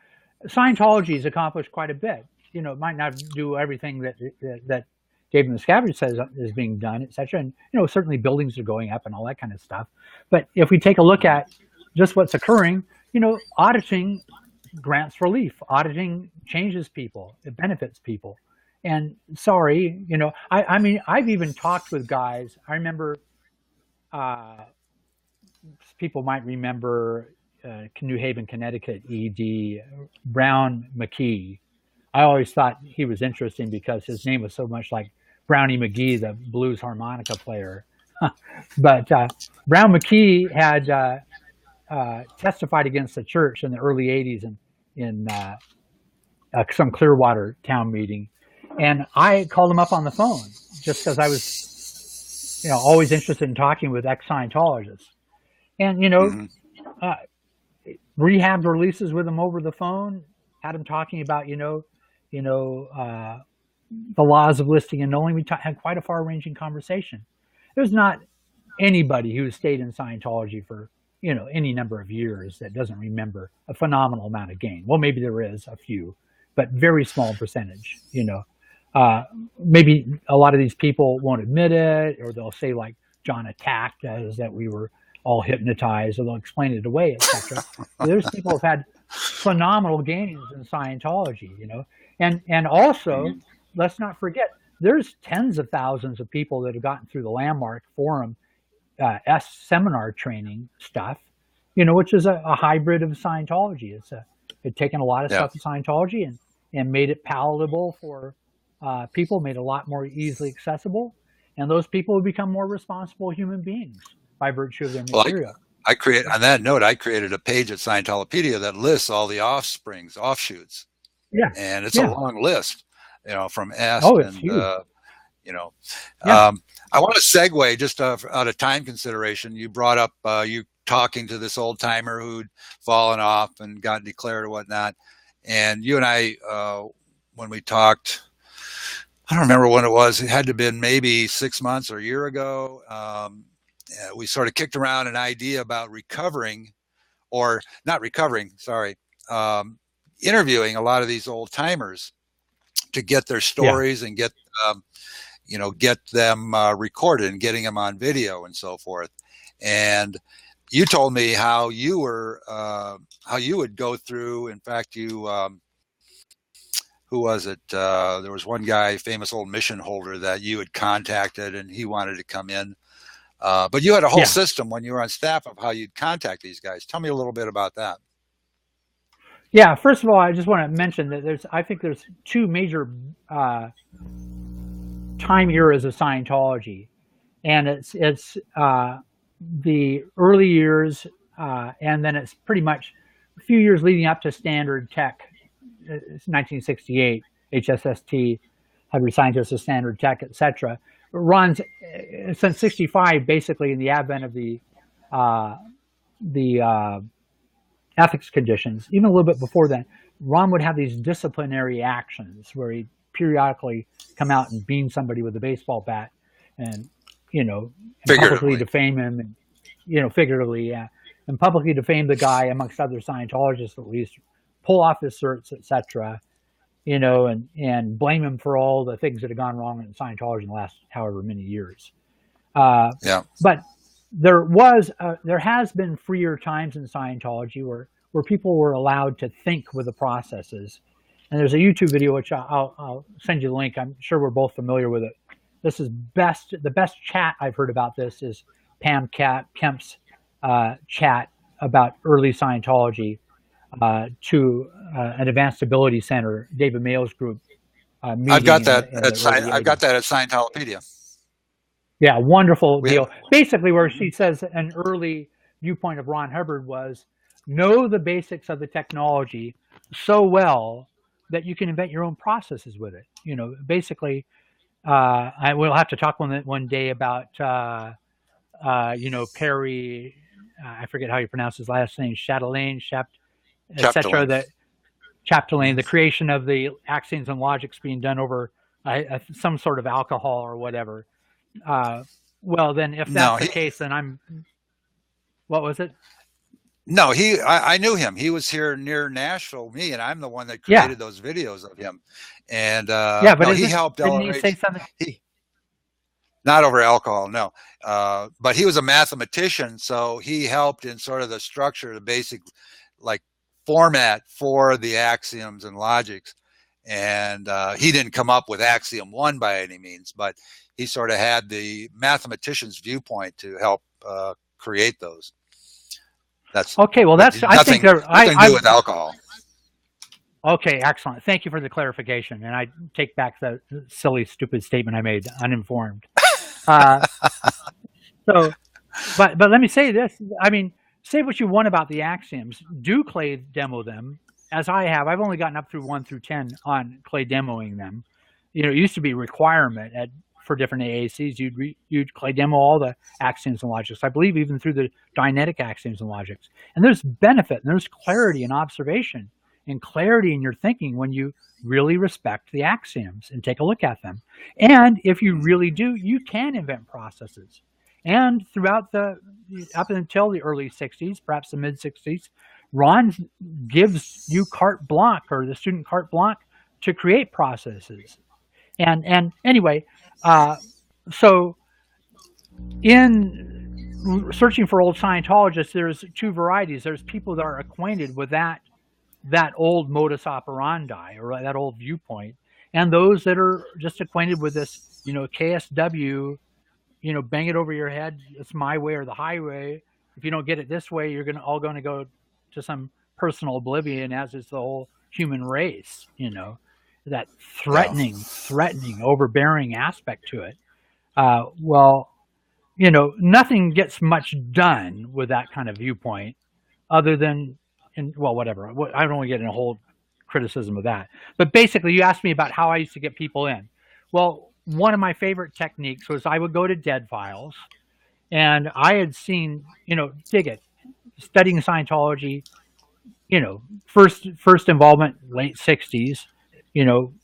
Scientology's accomplished quite a bit. It might not do everything that David Miscavige says is being done, etc. And certainly buildings are going up and all that kind of stuff. But if we take a look at just what's occurring, auditing grants relief. Auditing changes people. It benefits people. And sorry, I mean, I've even talked with guys. I remember, people might remember New Haven, Connecticut, ED, Brown McKee. I always thought he was interesting because his name was so much like Brownie McGee, the blues harmonica player. But Brown McKee had testified against the church in the early 80s in some Clearwater town meeting, and I called him up on the phone just because I was, always interested in talking with ex-Scientologists, and Hmm. uh, rehabbed releases with him over the phone, had him talking about, you know, uh, the laws of listing and knowing. Had quite a far-ranging conversation. There's not anybody who stayed in Scientology for any number of years that doesn't remember a phenomenal amount of gain. Well, maybe there is a few, but very small percentage. Uh, Maybe a lot of these people won't admit it, or they'll say like John attacked us, that we were all hypnotized, or they'll explain it away, etc. There's people who've had phenomenal gains in Scientology, and also let's not forget there's tens of thousands of people that have gotten through the Landmark Forum seminar training stuff, which is a hybrid of Scientology. It's taken a lot of Yeah. stuff in Scientology and made it palatable for people, made it a lot more easily accessible, and those people have become more responsible human beings by virtue of their Well, material. I created a page at Scientolopedia that lists all the offshoots, Yeah, and it's a yeah. long list, from S Oh, it's and huge. you know. Yeah, I want to segue just out of time consideration. You brought up you talking to this old timer who'd fallen off and got declared or whatnot, and you and I, when we talked, I don't remember when it was. It had to have been maybe 6 months or a year ago. We sort of kicked around an idea about recovering, or not recovering, sorry, interviewing a lot of these old timers to get their yeah. stories and um, get them recorded and getting them on video and so forth. And you told me how you would go through. In fact, who was it? There was one guy, famous old mission holder, that you had contacted, and he wanted to come in. But you had a whole Yeah. system when you were on staff of how you'd contact these guys. Tell me a little bit about that. Yeah. First of all, I just want to mention that I think there's two major time eras of Scientology, and it's the early years, and then it's pretty much a few years leading up to Standard Tech. It's 1968, HSST had resigned to us as Standard Tech, etc. Runs since '65, basically in the advent of the ethics conditions. Even a little bit before then, Ron would have these disciplinary actions where he'd periodically come out and beam somebody with a baseball bat, and and publicly Figuratively. defame him, and figuratively, yeah, and publicly defame the guy amongst other Scientologists, at least pull off his certs, etc. And blame him for all the things that have gone wrong in Scientology in the last however many years. Yeah. But there has been freer times in Scientology where people were allowed to think with the processes. And there's a YouTube video which I'll send you the link. I'm sure we're both familiar with it. This is the best chat I've heard about this is Pam Kemp's chat about early Scientology to an Advanced Ability Center, David Mayo's group. I've got that in the early I've got 80s. that at Scientolopedia. Yeah, wonderful We have, deal. Basically, where she says an early viewpoint of Ron Hubbard was know the basics of the technology so well that you can invent your own processes with it. Basically, I will have to talk one day about Perry. I forget how you pronounce his last name, Chatelain, etc. Chaplain. That Chaplain, Mhm. the creation of the axioms and logics being done over some sort of alcohol or whatever. Well, then, if No, that's the case, then what was it? I knew him. He was here near Nashville, with me, and I'm the one that Yeah, created those videos of him. And yeah, but no, he helped didn't he elevate. say something? He Not over alcohol, no. But he was a mathematician, so he helped in sort of the structure, the basic like format for the axioms and logics. And he didn't come up with axiom one by any means, but he sort of had the mathematician's viewpoint to help create those. That's Okay, well, but I think nothing to do with alcohol. Okay, excellent. Thank you for the clarification, and I take back the silly, stupid statement I made, uninformed. Uh, so, but let me say this. I mean, say what you want about the axioms. Do Clay demo them, as I have, I've only gotten up through 1 through 10 on clay demoing them. You know, it used to be a requirement for different AACs. You'd clay demo all the axioms and logics. I believe even through the Dianetic axioms and logics. And there's benefit and there's clarity in observation and clarity in your thinking when you really respect the axioms and take a look at them. And if you really do, you can invent processes. And throughout up until the early 60s, perhaps the mid 60s, Ron gives you carte blanche, or the student carte blanche, to create processes. And anyway, so in searching for old Scientologists, there's two varieties. There's people that are acquainted with that old modus operandi or that old viewpoint, and those that are just acquainted with this, KSW, bang it over your head. It's my way or the highway. If you don't get it this way, you're all going to go to some personal oblivion, as is the whole human race. That threatening, overbearing aspect to it. Nothing gets much done with that kind of viewpoint, other than, whatever. I don't want to get in a whole criticism of that. But basically, you asked me about how I used to get people in. Well, one of my favorite techniques was I would go to dead files, and I had seen, dig it, studying Scientology, first involvement, late 60s,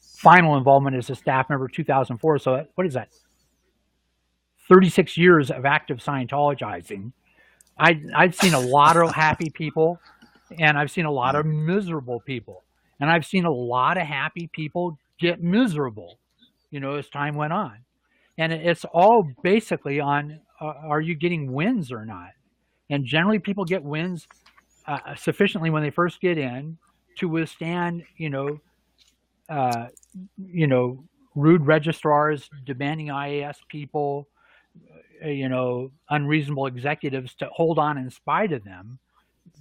final involvement as a staff member, 2004. So what is that? 36 years of active Scientologizing. I've seen a lot of happy people, and I've seen a lot of miserable people, and I've seen a lot of happy people get miserable, as time went on. And it's all basically on, are you getting wins or not? And generally people get wins sufficiently when they first get in to withstand, rude registrars, demanding IAS people, unreasonable executives, to hold on in spite of them,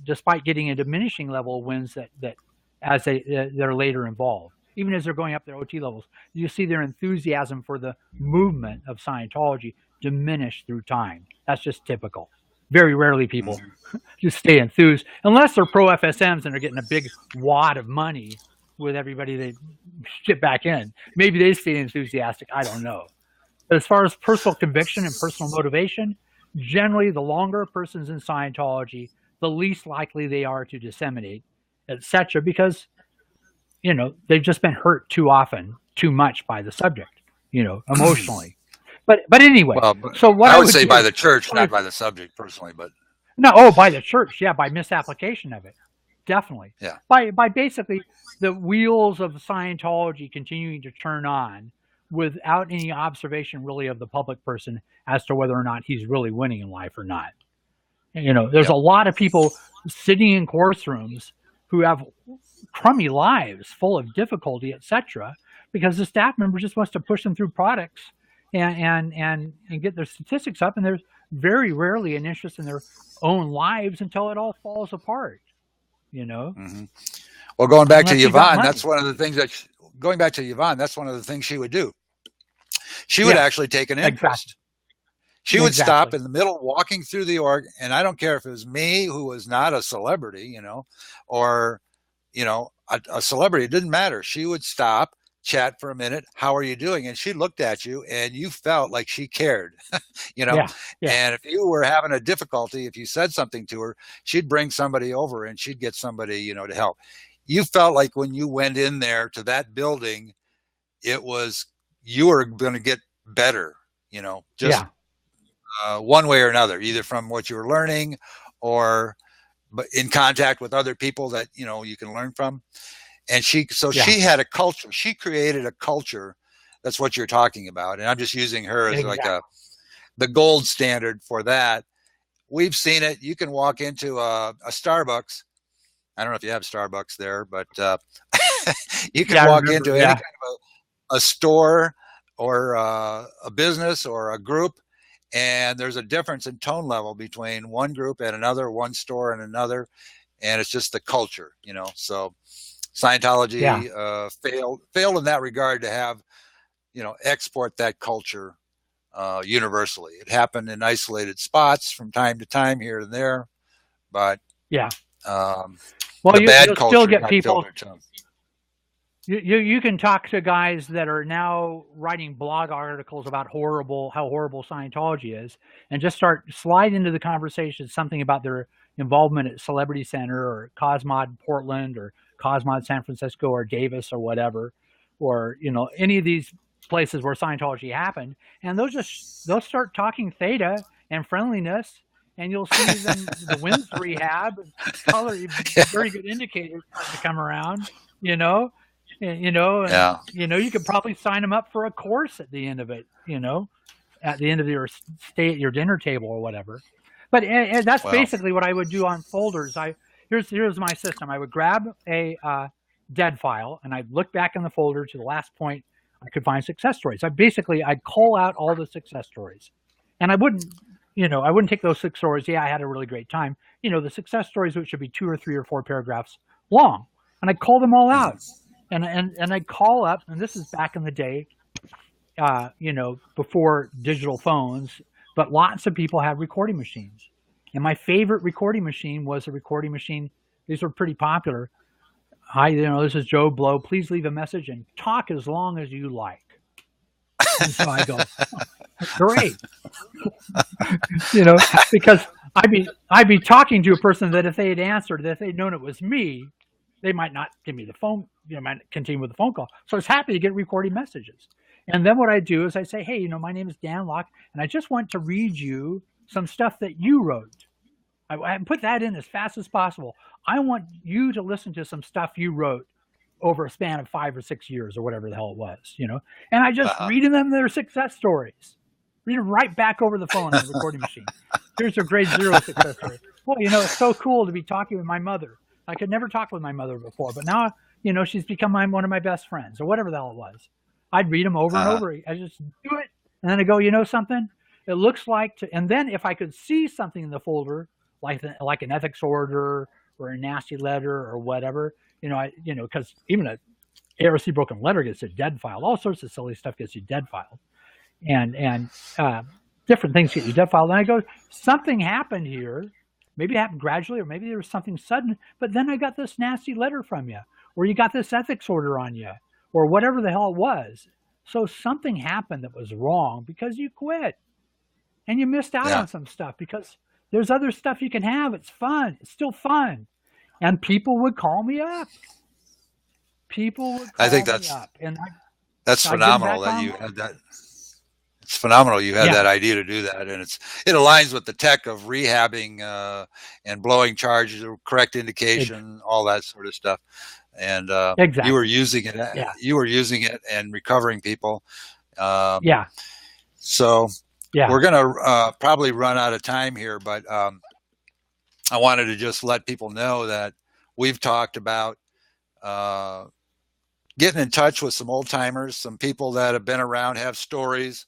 despite getting a diminishing level of wins that as they're later involved. Even as they're going up their OT levels, you see their enthusiasm for the movement of Scientology diminish through time. That's just typical. Very rarely people just stay enthused, unless they're pro FSMs and they're getting a big wad of money with everybody they get back in. Maybe they stay enthusiastic. I don't know. But as far as personal conviction and personal motivation, generally the longer a person's in Scientology, the least likely they are to disseminate, etc., because they've just been hurt too often, too much by the subject, emotionally. But anyway, so what I would say by the church, not by the subject personally, but by the church, yeah, by misapplication of it, definitely. Yeah. By basically the wheels of Scientology continuing to turn on without any observation really of the public person as to whether or not he's really winning in life or not. There's a lot of people sitting in course rooms who have crummy lives full of difficulty, etc., because the staff member just wants to push them through products and get their statistics up, and there's very rarely an interest in their own lives until it all falls apart. Well, going back to Yvonne, that's one of the things that's one of the things she would do. She would actually take an interest. Exactly. She would stop in the middle, walking through the org, and I don't care if it was me, who was not a celebrity, or, a celebrity. It didn't matter. She would stop, chat for a minute. How are you doing? And she looked at you, and you felt like she cared, Yeah. And if you were having a difficulty, if you said something to her, she'd bring somebody over and she'd get somebody, to help. You felt like when you went in there to that building, you were going to get better, one way or another, either from what you were learning or in contact with other people that, you can learn from. And she had a culture. She created a culture. That's what you're talking about. And I'm just using her as the gold standard for that. We've seen it. You can walk into a Starbucks. I don't know if you have Starbucks there, but you can walk into any kind of a store or a business or a group, and there's a difference in tone level between one group and another, one store and another, and it's just the culture, So Scientology failed in that regard to have, export that culture universally. It happened in isolated spots from time to time here and there, but Well, the bad you'll culture still get got people. filtered to them. You can talk to guys that are now writing blog articles about how horrible Scientology is, and just slide into the conversation something about their involvement at Celebrity Center or Cosmod Portland or Cosmod San Francisco or Davis or whatever, or any of these places where Scientology happened, and they'll start talking theta and friendliness, and you'll see them the women's rehab color very good indicators start to come around, Yeah. you could probably sign them up for a course at the end of it, at the end of your stay at your dinner table or whatever. But that's basically what I would do on folders. Here's my system. I would grab a dead file and I'd look back in the folder to the last point I could find success stories. I'd call out all the success stories, and I wouldn't take those 6 stories. Yeah, I had a really great time. The success stories, which should be 2 or 3 or 4 paragraphs long, and I'd call them all out. And I'd call up, and this is back in the day, before digital phones, but lots of people had recording machines. And my favorite recording machine was a recording machine. These were pretty popular. Hi, this is Joe Blow. Please leave a message and talk as long as you like. And so I go, great. Because I'd be talking to a person that if they had answered, if they'd known it was me, they might not give me the phone, might continue with the phone call. So I was happy to get recording messages. And then what I do is I say, hey, my name is Dan Locke, and I just want to read you some stuff that you wrote. I put that in as fast as possible. I want you to listen to some stuff you wrote over a span of 5 or 6 years or whatever the hell it was, And I just read them their success stories. Read them right back over the phone on the recording machine. Here's their grade 0 success story. Well, it's so cool to be talking with my mother. I could never talk with my mother before, but now, she's become one of my best friends or whatever the hell it was. I'd read them over and over. I just do it. And then I go, something? It looks like and then if I could see something in the folder, like an ethics order or a nasty letter or whatever, because even a ARC broken letter gets a dead filed. All sorts of silly stuff gets you dead filed. And different things get you dead filed. And I go, something happened here. Maybe it happened gradually, or maybe there was something sudden, but then I got this nasty letter from you, or you got this ethics order on you, or whatever the hell it was. So something happened that was wrong because you quit and you missed out on some stuff, because there's other stuff you can have. It's fun. It's still fun. And people would call me up. I think that's phenomenal that you had that. It's phenomenal you had that idea to do that, and it aligns with the tech of rehabbing and blowing charges, correct indication, all that sort of stuff. And exactly. You were using it. You were using it and recovering people. So we're gonna probably run out of time here, but I wanted to just let people know that we've talked about getting in touch with some old timers, some people that have been around, have stories.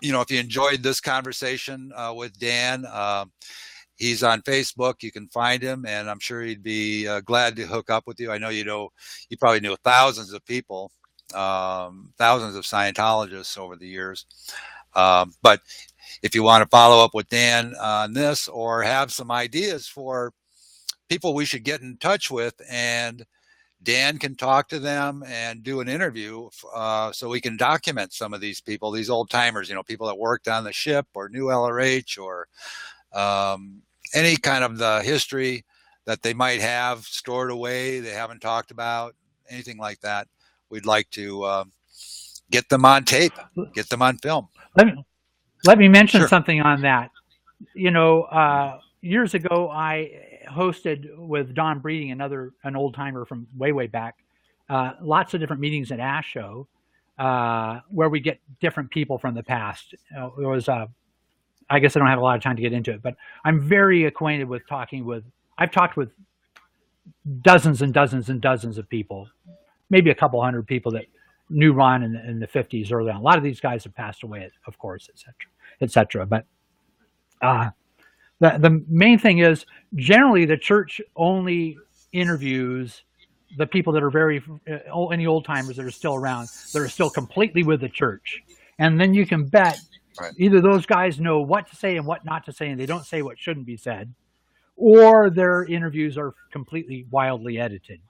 If you enjoyed this conversation with Dan, he's on Facebook. You can find him, and I'm sure he'd be glad to hook up with you. I know you probably know thousands of people, thousands of Scientologists over the years. But if you want to follow up with Dan on this, or have some ideas for people we should get in touch with, and Dan can talk to them and do an interview so we can document some of these people, these old timers, people that worked on the ship or knew LRH or any kind of the history that they might have stored away they haven't talked about, anything like that. We'd like to get them on tape, get them on film. Let me mention something on that. Years ago, I hosted with Don Breeding, an old timer from way back, lots of different meetings at Ash Show, where we get different people from the past. It was, I guess I don't have a lot of time to get into it, but I'm very acquainted with I've talked with dozens and dozens and dozens of people, maybe a couple hundred people that knew Ron in the 50s early on. A lot of these guys have passed away, of course, et cetera. But the main thing is, generally the church only interviews the people that are any old timers that are still around, that are still completely with the church. And then you can bet either those guys know what to say and what not to say, and they don't say what shouldn't be said, or their interviews are completely wildly edited.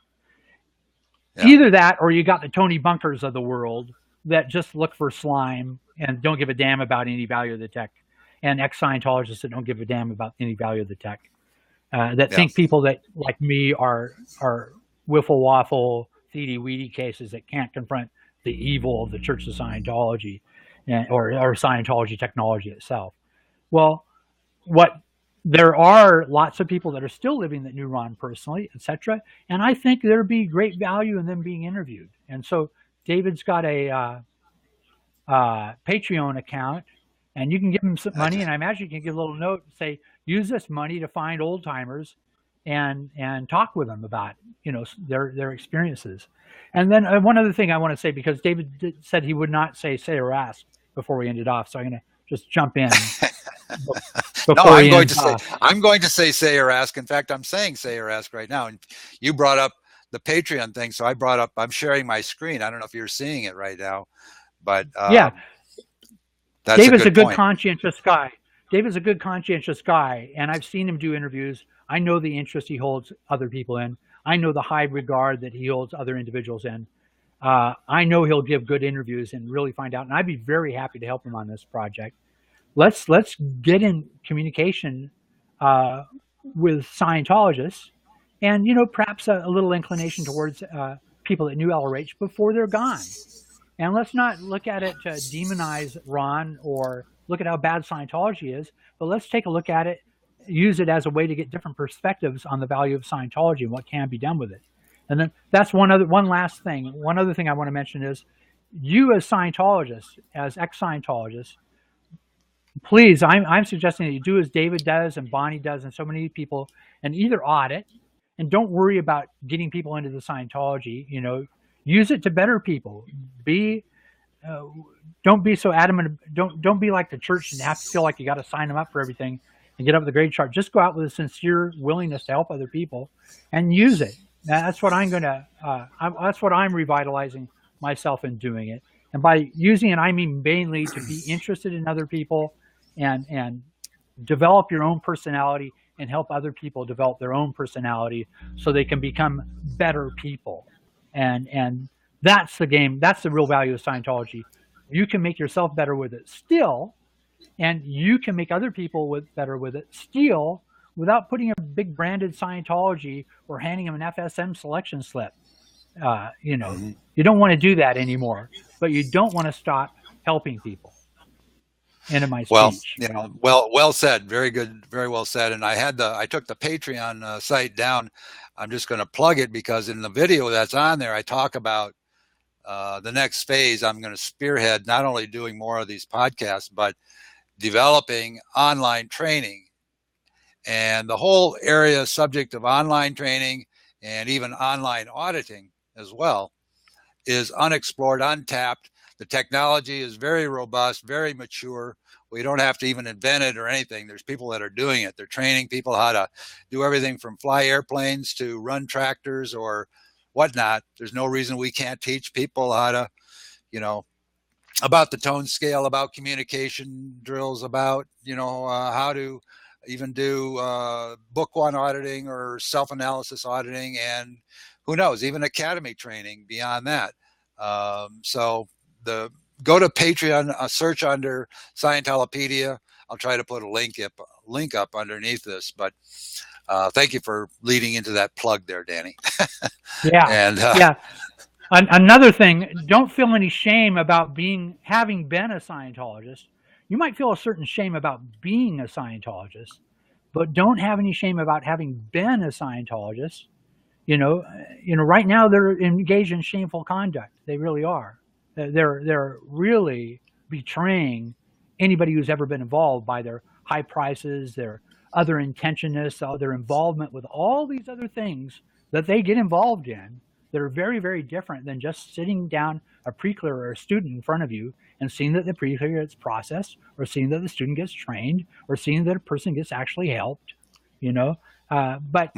Yeah. Either that, or you got the Tony Bunkers of the world that just look for slime and don't give a damn about any value of the tech, and ex-Scientologists that don't give a damn about any value of the tech, that Yeah. think people that, like me, are wiffle waffle, theedy weedy cases that can't confront the evil of the Church of Scientology, or Scientology technology itself. Well, there are lots of people that are still living that knew Ron personally, etc. And I think there'd be great value in them being interviewed. And so David's got a Patreon account, and you can give him some money. And I imagine you can give a little note and say, use this money to find old timers and talk with them about, their experiences. And then one other thing I want to say, because David said he would not say or ask before we ended off, so I'm going to just jump in. No, I'm going to say or ask. In fact, I'm saying say or ask right now. And you brought up the Patreon thing, so I'm sharing my screen. I don't know if you're seeing it right now, but yeah, David's a good point. conscientious guy. David's a good conscientious guy, and I've seen him do interviews. I know the interest he holds other people in. I know the high regard that he holds other individuals in. I know he'll give good interviews and really find out, and I'd be very happy to help him on this project. Let's get in communication with Scientologists, and perhaps a little inclination towards people that knew LRH before they're gone. And let's not look at it to demonize Ron or look at how bad Scientology is, but let's take a look at it, use it as a way to get different perspectives on the value of Scientology and what can be done with it. And then that's one last thing. One other thing I want to mention is, you as Scientologists, as ex-Scientologists, please, I'm suggesting that you do as David does and Bonnie does and so many people, and either audit, and don't worry about getting people into the Scientology. Use it to better people. Don't be so adamant. Don't be like the church and have to feel like you got to sign them up for everything and get up the grade chart. Just go out with a sincere willingness to help other people and use it. That's what that's what I'm revitalizing myself in doing it. And by using it, I mean mainly to be interested in other people and develop your own personality and help other people develop their own personality so they can become better people. And that's the game. That's the real value of Scientology. You can make yourself better with it still, and you can make other people better with it still, without putting a big branded Scientology or handing them an FSM selection slip. You don't want to do that anymore, but you don't want to stop helping people. End of my speech. Well said. Very good. Very well said. And I took the Patreon site down. I'm just going to plug it because in the video that's on there, I talk about the next phase. I'm going to spearhead not only doing more of these podcasts, but developing online training. And the whole area subject of online training and even online auditing as well is unexplored, untapped. The technology is very robust, very mature. We don't have to even invent it or anything. There's people that are doing it. They're training people how to do everything from fly airplanes to run tractors or whatnot. There's no reason we can't teach people how to, about the tone scale, about communication drills, about, how to even do book one auditing or self-analysis auditing, and who knows, even academy training beyond that. So go to Patreon, search under Scientolopedia. I'll try to put a link up underneath this, but thank you for leading into that plug there, Danny. Yeah. And yeah. Another thing, don't feel any shame about having been a Scientologist. You might feel a certain shame about being a Scientologist, but don't have any shame about having been a Scientologist. Right now they're engaged in shameful conduct. They really are. They're really betraying anybody who's ever been involved by their high prices, their other intentionness, their involvement with all these other things that they get involved in that are very, very different than just sitting down a pre-clear or a student in front of you and seeing that the pre-clear gets processed, or seeing that the student gets trained, or seeing that a person gets actually helped, but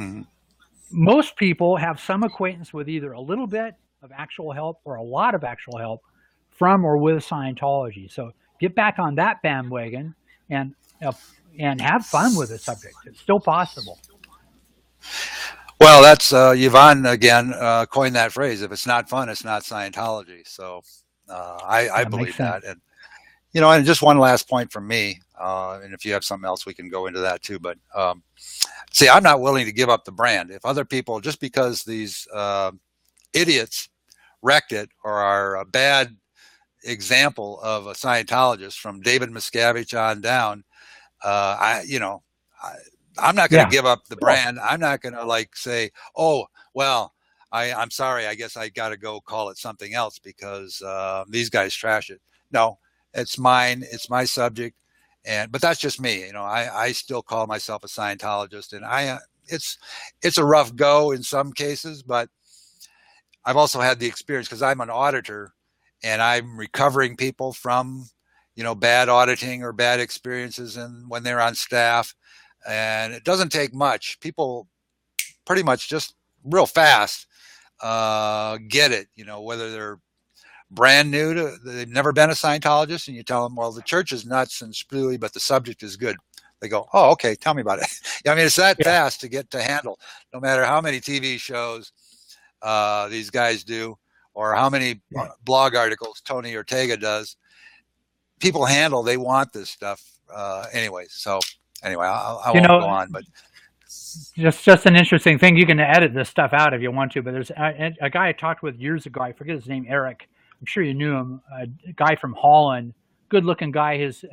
most people have some acquaintance with either a little bit of actual help or a lot of actual help from or with Scientology. So get back on that bandwagon and have fun with the subject. It's still possible. Well, that's Yvonne again coined that phrase. If it's not fun, it's not Scientology. So I That makes believe sense. that. And and just one last point from me. And if you have something else, we can go into that too. But see, I'm not willing to give up the brand. If other people, just because these idiots wrecked it or are a bad example of a Scientologist from David Miscavige on down, I'm not going to Yeah. give up the brand. I'm not going to like say, oh, well, I'm sorry. I guess I got to go call it something else because these guys trash it. No, it's mine. It's my subject. But that's just me. I still call myself a Scientologist, and it's a rough go in some cases, but I've also had the experience because I'm an auditor and I'm recovering people from, bad auditing or bad experiences and when they're on staff. And it doesn't take much. People pretty much just real fast get it, whether they're brand new they've never been a Scientologist, and you tell them, well, the church is nuts and spooky, but the subject is good. They go, oh, okay, tell me about it. I mean, it's that fast to get to handle, no matter how many TV shows these guys do or how many blog articles Tony Ortega does. People handle, they want this stuff anyway. So anyway, I won't go on, but just an interesting thing. You can edit this stuff out if you want to, but there's a guy I talked with years ago. I forget his name, Eric. I'm sure you knew him. A guy from Holland, good-looking guy. His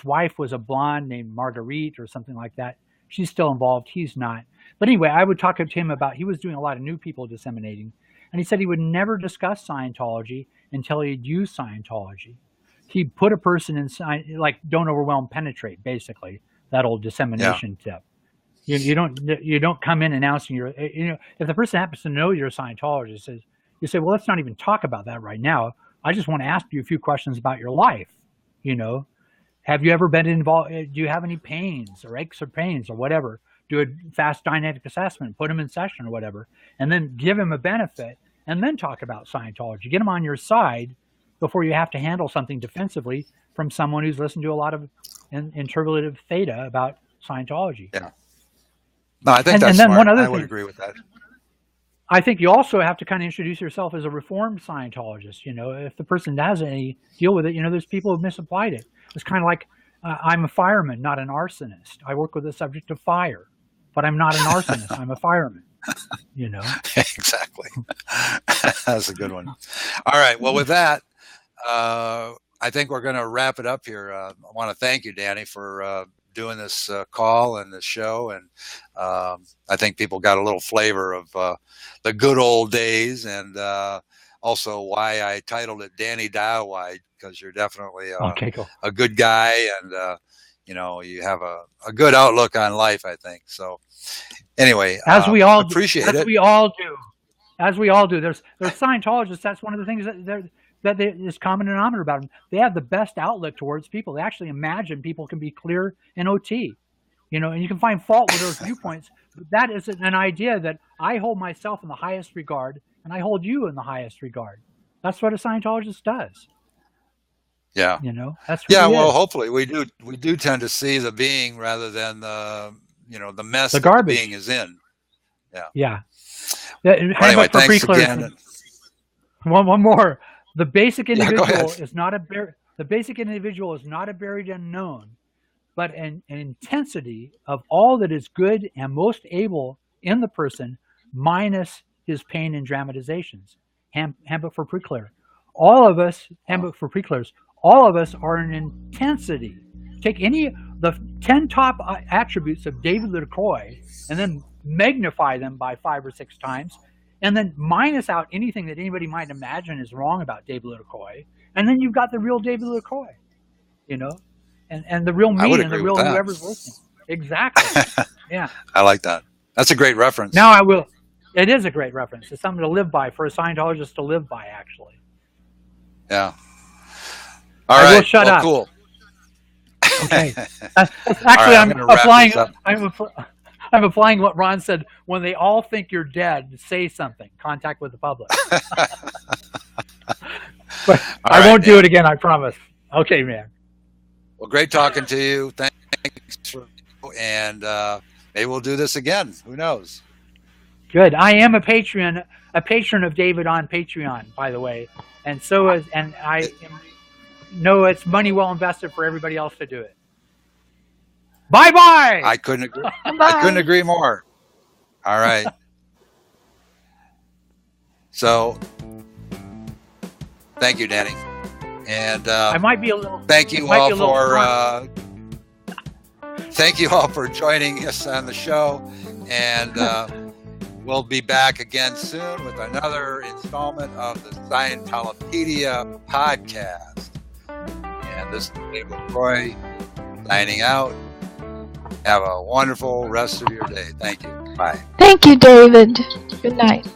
wife was a blonde named Marguerite or something like that. She's still involved. He's not. But anyway, I would talk to him about, he was doing a lot of new people disseminating, and he said he would never discuss Scientology until he'd used Scientology. He'd put a person in, like, don't overwhelm, penetrate, basically, that old dissemination tip. You don't come in announcing if the person happens to know you're a Scientologist, you say, well, let's not even talk about that right now. I just want to ask you a few questions about your life. Have you ever been involved? Do you have any pains or aches or pains or whatever? Do a fast dynamic assessment, put him in session or whatever, and then give him a benefit, and then talk about Scientology. Get him on your side before you have to handle something defensively from someone who's listened to a lot of interpretive theta about Scientology. Yeah. No, I think that's smart. I would agree with that. I think you also have to kind of introduce yourself as a reformed Scientologist. If the person has any deal with it, there's people who've misapplied it. It's kind of like I'm a fireman, not an arsonist. I work with the subject of fire, but I'm not an arsonist. I'm a fireman. Exactly. That's a good one. All right. Well, with that, I think we're going to wrap it up here. I want to thank you, Danny, for doing this call and this show, and I think people got a little flavor of the good old days, and also why I titled it Danny Dial-Wide, because you're definitely a good guy, and you have a good outlook on life, I think. So anyway, as we all appreciate it. As we all do. There's Scientologists. That's one of the things that is common denominator about them. They have the best outlook towards people. They actually imagine people can be clear and OT, and you can find fault with those viewpoints. But that is an idea that I hold myself in the highest regard, and I hold you in the highest regard. That's what a Scientologist does. Yeah. That's what well, hopefully we do tend to see the being rather than the mess the that garbage the being is in. Yeah. Yeah. Anyway, thanks again. One more. The basic individual is not a buried unknown, but an intensity of all that is good and most able in the person, minus his pain and dramatizations. Handbook for Pre-Clear. Handbook for Pre-Clears. All of us are an intensity. Take the 10 top attributes of David LaCroix and then magnify them by 5 or 6 times, and then minus out anything that anybody might imagine is wrong about David LaCroix, and then you've got the real David LaCroix, and the real me and the real whoever's listening. Exactly. Yeah. I like that. That's a great reference. Now I will. It is a great reference. It's something to live by, for a Scientologist to live by, actually. Yeah. All right. I will shut up. Cool. Okay. Actually, I'm applying what Ron said. When they all think you're dead, say something. Contact with the public. But I won't do it again, I promise. Okay, man. Well, great talking to you. Thanks. And maybe we'll do this again. Who knows? Good. I am a patron of David on Patreon, by the way, and I know it's money well invested for everybody else to do it. Bye bye. I couldn't agree more. All right. So, thank you, Danny, and I might be a little. Thank you all for joining us on the show, and we'll be back again soon with another installment of the Scientolopedia podcast. And this is Dave LaCroix signing out. Have a wonderful rest of your day. Thank you. Bye. Thank you, David. Good night.